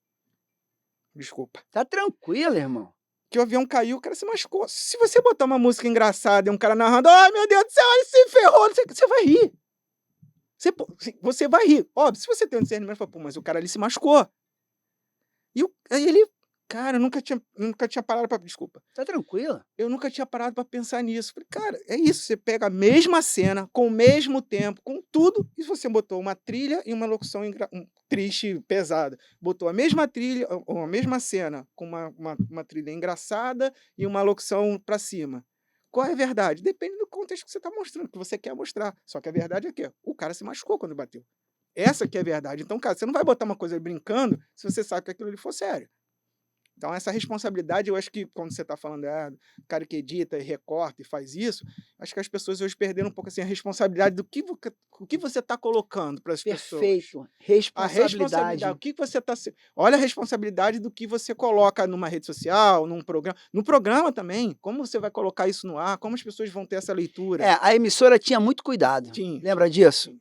Desculpa. Tá tranquilo, irmão. Que o avião caiu, o cara se machucou. Se você botar uma música engraçada e um cara narrando, ai meu Deus do céu, ele se ferrou, você vai rir. Você vai rir. Óbvio, se você tem um discernimento, fala, pô, mas o cara ali se machucou. Aí ele, cara, eu nunca tinha parado pra... Desculpa. Tá tranquilo. Eu nunca tinha parado pra pensar nisso. Falei, cara, é isso. Você pega a mesma cena, com o mesmo tempo, com tudo, e você botou uma trilha e uma locução triste, pesada. Botou a mesma trilha, ou a mesma cena, com uma trilha engraçada e uma locução pra cima. Qual é a verdade? Depende do contexto que você tá mostrando, que você quer mostrar. Só que a verdade é que o cara se machucou quando bateu. Essa que é a verdade. Então, cara, você não vai botar uma coisa brincando se você sabe que aquilo ali for sério. Então, essa responsabilidade, eu acho que quando você está falando, o cara que edita e recorta e faz isso, acho que as pessoas hoje perderam um pouco assim, a responsabilidade do que você está colocando para as pessoas. Perfeito. Responsabilidade. O que você está... Olha a responsabilidade do que você coloca numa rede social, num programa. No programa também, como você vai colocar isso no ar, como as pessoas vão ter essa leitura. A emissora tinha muito cuidado. Lembra disso?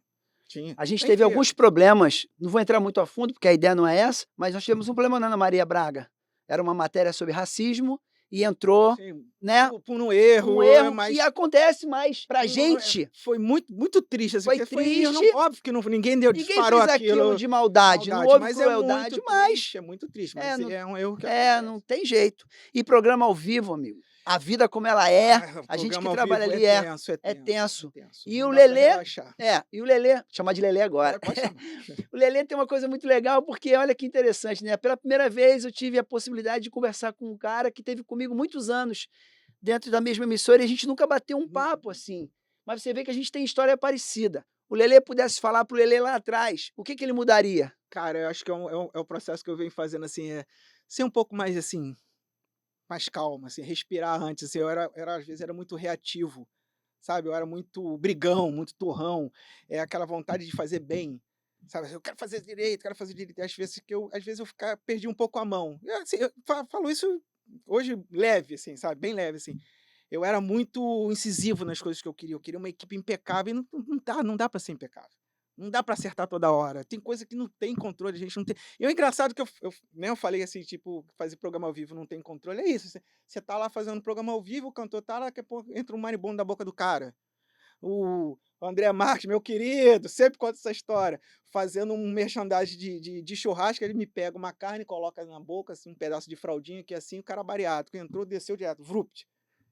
Tinha. A gente teve alguns problemas, não vou entrar muito a fundo, porque a ideia não é essa, mas nós tivemos um problema na Ana Maria Braga. Era uma matéria sobre racismo e entrou, né? Por um erro, mas que acontece mais pra gente. Foi muito, muito triste. Assim, foi triste. Óbvio que ninguém disparou aquilo de maldade, não houve crueldade, mas... É muito triste, mas é um erro que não tem jeito. E programa ao vivo, amigo. A vida como ela é, a gente que trabalha ali é tenso. E o Lelê, chamar de Lelê agora. O Lelê tem uma coisa muito legal, porque olha que interessante, né? Pela primeira vez eu tive a possibilidade de conversar com um cara que teve comigo muitos anos dentro da mesma emissora e a gente nunca bateu um papo assim. Mas você vê que a gente tem história parecida. O Lelê pudesse falar pro Lelê lá atrás, o que ele mudaria? Cara, eu acho que é o processo que eu venho fazendo assim, ser um pouco mais assim... mais calma, assim, respirar antes, assim, às vezes era muito reativo, sabe? Eu era muito brigão, muito turrão, aquela vontade de fazer bem, sabe? Eu quero fazer direito, e às vezes eu perdi um pouco a mão. Eu falo isso hoje leve, assim, sabe? Bem leve, assim. Eu era muito incisivo nas coisas que eu queria uma equipe impecável, e não dá para ser impecável. Não dá para acertar toda hora. Tem coisa que não tem controle, a gente não tem. E o engraçado que eu falei assim, tipo, fazer programa ao vivo não tem controle. É isso. Você tá lá fazendo programa ao vivo, o cantor tá lá, daqui a pouco entra um maribondo da boca do cara. O André Marques, meu querido, sempre conta essa história. Fazendo um merchandising de churrasco, ele me pega uma carne, coloca na boca, assim, um pedaço de fraldinha, que assim, o cara bariátrico entrou, desceu direto, vrupt.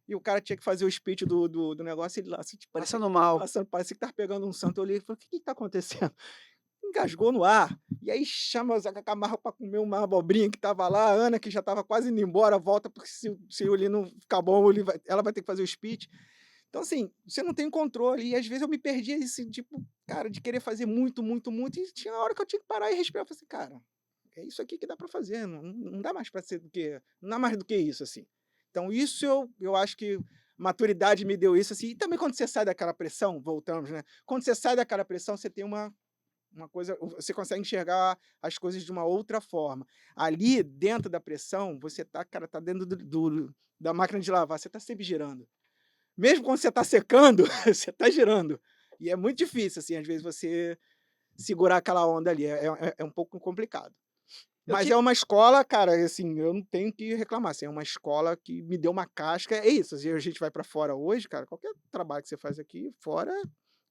e o cara tinha que fazer o speech do negócio, e ele lá, assim, tipo, Passando mal. parecia que tava pegando um santo. Eu olhei e falei, o que tá acontecendo? Engasgou no ar, e aí chama o Zeca Camargo para comer uma abobrinha que tava lá, a Ana, que já tava quase indo embora, volta, porque se o Lee não ficar bom, ela vai ter que fazer o speech. Então, assim, você não tem controle, e às vezes eu me perdia, assim, tipo, cara, de querer fazer muito, muito, muito, e tinha hora que eu tinha que parar e respirar. Eu falei assim, cara, é isso aqui que dá para fazer, não dá mais para ser não dá mais do que isso, assim. Então, isso eu acho que maturidade me deu isso, assim, e também quando você sai daquela pressão, voltamos, né? Quando você sai daquela pressão, você tem uma coisa, você consegue enxergar as coisas de uma outra forma. Ali, dentro da pressão, você tá dentro da máquina de lavar, você tá sempre girando. Mesmo quando você tá secando, você tá girando. E é muito difícil, assim, às vezes você segurar aquela onda ali, é um pouco complicado. Mas é uma escola, cara, assim, eu não tenho que reclamar, assim, é uma escola que me deu uma casca, é isso, assim, a gente vai para fora hoje, cara, qualquer trabalho que você faz aqui fora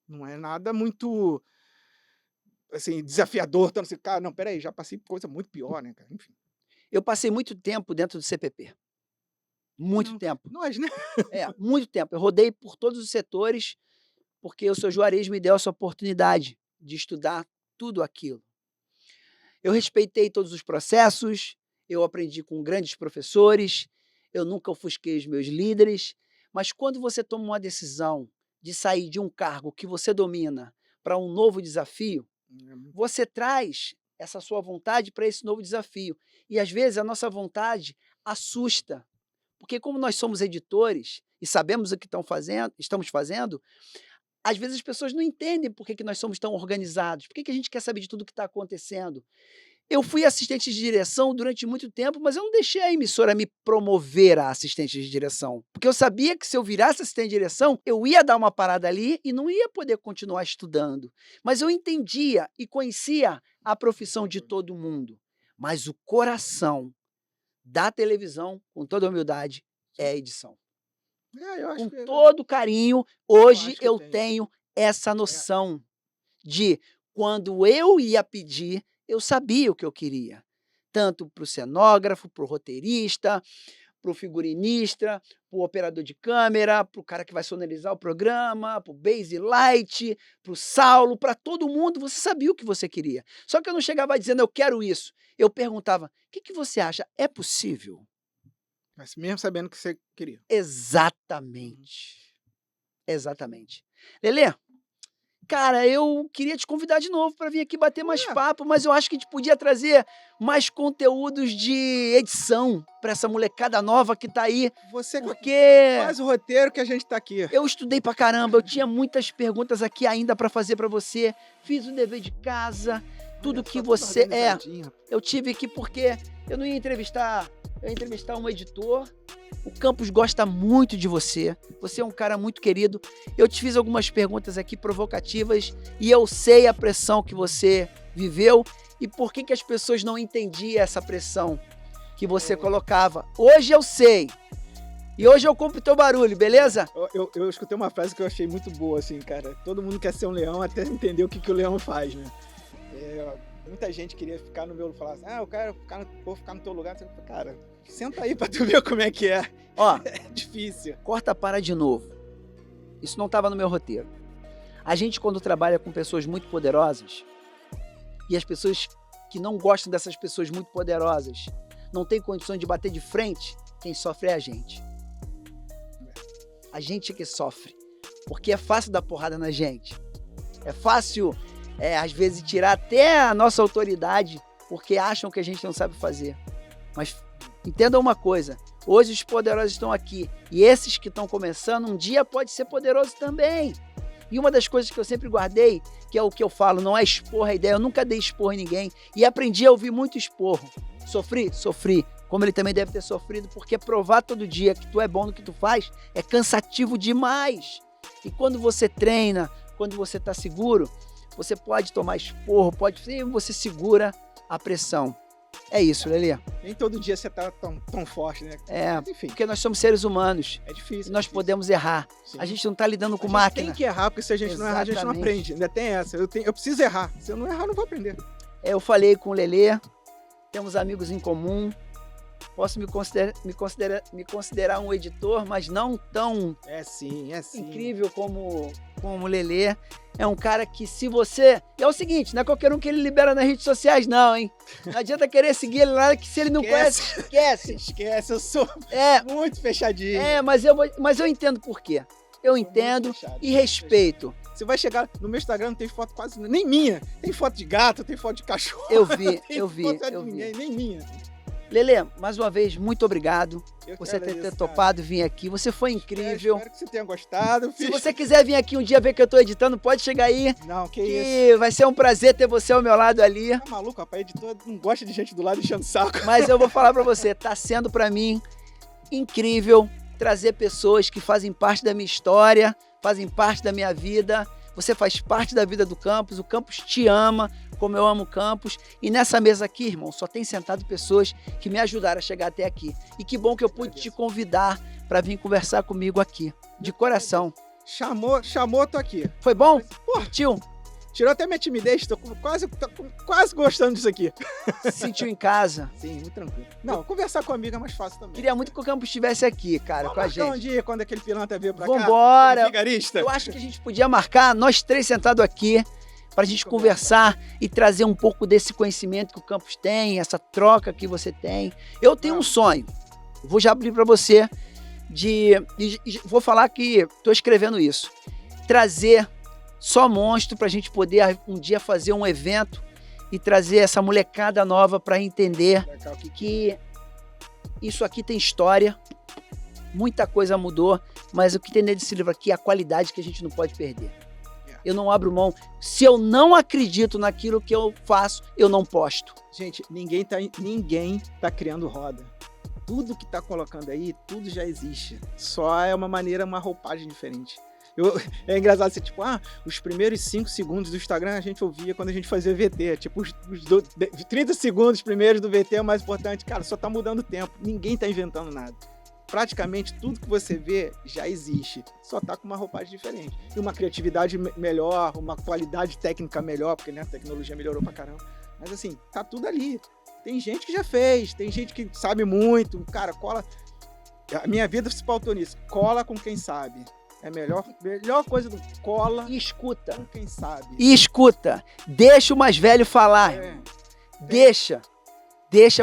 não é nada muito, assim, desafiador, tanto assim, cara, não, peraí, já passei por coisa muito pior, né, cara, enfim. Eu passei muito tempo dentro do CPP. Muito tempo. Nós, né? Muito tempo. Eu rodei por todos os setores, porque o seu Juarez me deu essa oportunidade de estudar tudo aquilo. Eu respeitei todos os processos, eu aprendi com grandes professores, eu nunca ofusquei os meus líderes, mas quando você toma uma decisão de sair de um cargo que você domina para um novo desafio, você traz essa sua vontade para esse novo desafio. E às vezes a nossa vontade assusta, porque como nós somos editores e sabemos o que estamos fazendo, às vezes as pessoas não entendem por que nós somos tão organizados, por que a gente quer saber de tudo que está acontecendo. Eu fui assistente de direção durante muito tempo, mas eu não deixei a emissora me promover a assistente de direção, porque eu sabia que se eu virasse assistente de direção, eu ia dar uma parada ali e não ia poder continuar estudando. Mas eu entendia e conhecia a profissão de todo mundo. Mas o coração da televisão, com toda a humildade, é a edição. Com todo carinho, hoje eu tenho essa noção de quando eu ia pedir, eu sabia o que eu queria. Tanto para o cenógrafo, para o roteirista, para o figurinista, para o operador de câmera, para o cara que vai sonorizar o programa, para o base light, para o Saulo, para todo mundo, você sabia o que você queria. Só que eu não chegava dizendo, eu quero isso. Eu perguntava, o que você acha? É possível? Mas mesmo sabendo o que você queria. Exatamente. Exatamente. Lelê, cara, eu queria te convidar de novo para vir aqui bater mais papo, mas eu acho que a gente podia trazer mais conteúdos de edição para essa molecada nova que tá aí. Você porque faz o roteiro que a gente tá aqui. Eu estudei pra caramba, eu tinha muitas perguntas aqui ainda para fazer para você. Fiz o dever de casa, tudo que você eu tive aqui porque eu não ia entrevistar, eu ia entrevistar um editor. O Campos gosta muito de você. Você é um cara muito querido. Eu te fiz algumas perguntas aqui provocativas e eu sei a pressão que você viveu e por que as pessoas não entendiam essa pressão que você colocava. Hoje eu sei. E hoje eu compro o teu barulho, beleza? Eu escutei uma frase que eu achei muito boa, assim, cara. Todo mundo quer ser um leão até entender o que o leão faz, né? Muita gente queria ficar no meu lugar, falar assim, vou ficar no teu lugar. Cara, senta aí pra tu ver como é que é. Ó, é difícil. Corta para de novo. Isso não estava no meu roteiro. A gente, quando trabalha com pessoas muito poderosas, e as pessoas que não gostam dessas pessoas muito poderosas não têm condições de bater de frente, quem sofre é a gente. A gente que sofre. Porque é fácil dar porrada na gente. É fácil, às vezes, tirar até a nossa autoridade, porque acham que a gente não sabe fazer. Mas entendam uma coisa, hoje os poderosos estão aqui, e esses que estão começando, um dia pode ser poderoso também. E uma das coisas que eu sempre guardei, que é o que eu falo, não é expor a ideia, eu nunca dei expor em ninguém, e aprendi a ouvir muito esporro. Sofri? Sofri. Como ele também deve ter sofrido, porque provar todo dia que tu é bom no que tu faz é cansativo demais. E quando você treina, quando você está seguro, você pode tomar esporro, você segura a pressão. É isso, Lelê. Nem todo dia você tá tão forte, né? Mas, enfim. Porque nós somos seres humanos. É difícil. Nós podemos errar. Sim. A gente não tá lidando com máquina. Tem que errar, porque se a gente não errar, a gente não aprende. Ainda tem essa. Eu preciso errar. Se eu não errar, eu não vou aprender. Eu falei com o Lelê, temos amigos em comum. Posso me considerar um editor, mas não tão sim. incrível como o Lelê. É um cara que se você... É o seguinte, não é qualquer um que ele libera nas redes sociais, não, hein? Não adianta querer seguir ele lá, que se ele não conhece, esquece. Esquece, eu sou muito fechadinho. Mas eu entendo por quê. Eu entendo e respeito. Você vai chegar no meu Instagram, não tem foto quase nem minha. Tem foto de gato, tem foto de cachorro. Eu vi. Ninguém, nem minha. Lelê, mais uma vez, muito obrigado por você ter topado vir aqui. Você foi incrível. Espero que você tenha gostado. Se você quiser vir aqui um dia ver que eu tô editando, pode chegar aí. Não, que isso. Vai ser um prazer ter você ao meu lado ali. Tá maluco, rapaz? Editor não gosta de gente do lado enchendo o saco. Mas eu vou falar pra você, tá sendo pra mim incrível trazer pessoas que fazem parte da minha história, fazem parte da minha vida. Você faz parte da vida do campus, o campus te ama, como eu amo o campus. E nessa mesa aqui, irmão, só tem sentado pessoas que me ajudaram a chegar até aqui. E que bom que eu pude te convidar para vir conversar comigo aqui, de coração. Chamou, tô aqui. Foi bom? Curtiu? Tirou até minha timidez, tô quase gostando disso aqui. Se sentiu em casa? Sim, muito tranquilo. Não, conversar com amigo é mais fácil também. Queria muito que o campus estivesse aqui, cara, com a gente. Um dia, quando aquele pilantra veio pra cá. Vambora! Eu acho que a gente podia marcar, nós três sentados aqui, pra gente conversar e trazer um pouco desse conhecimento que o campus tem, essa troca que você tem. Eu tenho um sonho, vou já abrir pra você, vou falar que tô escrevendo isso, trazer só monstro pra gente poder um dia fazer um evento e trazer essa molecada nova pra entender que isso aqui tem história, muita coisa mudou, mas o que tem desse livro aqui é a qualidade que a gente não pode perder. Eu não abro mão. Se eu não acredito naquilo que eu faço, eu não posto. Gente, ninguém tá criando roda. Tudo que tá colocando aí, tudo já existe. Só é uma maneira, uma roupagem diferente. É engraçado ser tipo, os primeiros 5 segundos do Instagram a gente ouvia quando a gente fazia VT. Tipo, os 30 segundos primeiros do VT é o mais importante. Cara, só tá mudando o tempo. Ninguém tá inventando nada. Praticamente tudo que você vê já existe. Só tá com uma roupagem diferente. E uma criatividade melhor, uma qualidade técnica melhor, porque né, a tecnologia melhorou pra caramba. Mas assim, tá tudo ali. Tem gente que já fez, tem gente que sabe muito. Cara, cola... A minha vida se pautou nisso. Cola com quem sabe. É a melhor coisa do cola. E escuta. Com quem sabe. E escuta. Deixa o mais velho falar. Deixa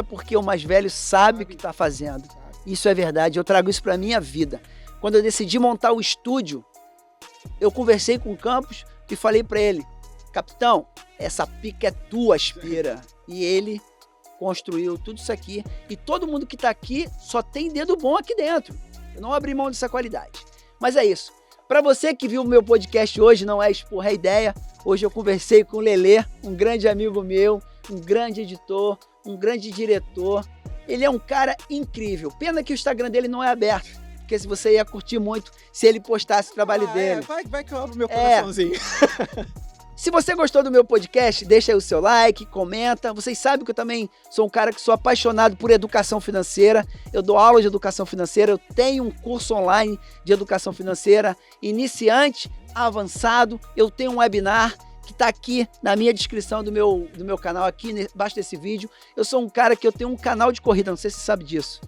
porque o mais velho sabe o que tá fazendo. Isso é verdade. Eu trago isso pra minha vida. Quando eu decidi montar o estúdio, eu conversei com o Campos e falei pra ele, capitão, essa pica é tua, Aspira. E ele construiu tudo isso aqui. E todo mundo que tá aqui só tem dedo bom aqui dentro. Eu não abri mão dessa qualidade. Mas é isso. Para você que viu o meu podcast hoje, não é expor a ideia. Hoje eu conversei com o Lelê, um grande amigo meu, um grande editor, um grande diretor. Ele é um cara incrível. Pena que o Instagram dele não é aberto, porque se você ia curtir muito se ele postasse o trabalho dele. Vai que eu abro meu coraçãozinho. Se você gostou do meu podcast, deixa aí o seu like, comenta. Vocês sabem que eu também sou um cara que sou apaixonado por educação financeira. Eu dou aula de educação financeira, eu tenho um curso online de educação financeira, iniciante, avançado. Eu tenho um webinar que está aqui na minha descrição do meu canal, aqui embaixo desse vídeo. Eu sou um cara que eu tenho um canal de corrida, não sei se você sabe disso.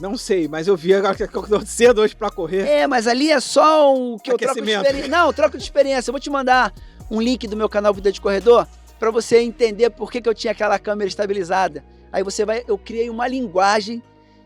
Não sei, mas eu vi agora que eu tô cedo hoje para correr. Mas ali é só o que eu troco de experiência. Não, eu troco de experiência. Eu vou te mandar um link do meu canal Vida de Corredor para você entender por que eu tinha aquela câmera estabilizada. Aí eu criei uma linguagem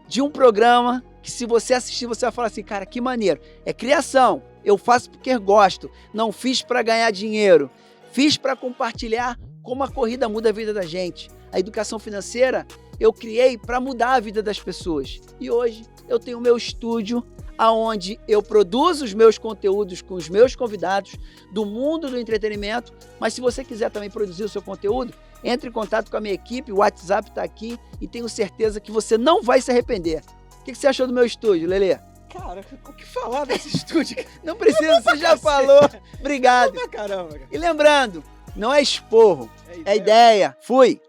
de um programa que se você assistir, você vai falar assim, cara, que maneiro. É criação, eu faço porque gosto, não fiz para ganhar dinheiro, fiz para compartilhar como a corrida muda a vida da gente. A educação financeira eu criei para mudar a vida das pessoas. E hoje eu tenho o meu estúdio, onde eu produzo os meus conteúdos com os meus convidados do mundo do entretenimento, mas se você quiser também produzir o seu conteúdo, entre em contato com a minha equipe, o WhatsApp está aqui e tenho certeza que você não vai se arrepender. O que você achou do meu estúdio, Lelê? Cara, o que falar desse estúdio? Não precisa, você já falou. Obrigado. Caramba, cara. E lembrando, não é esporro, é ideia. Fui.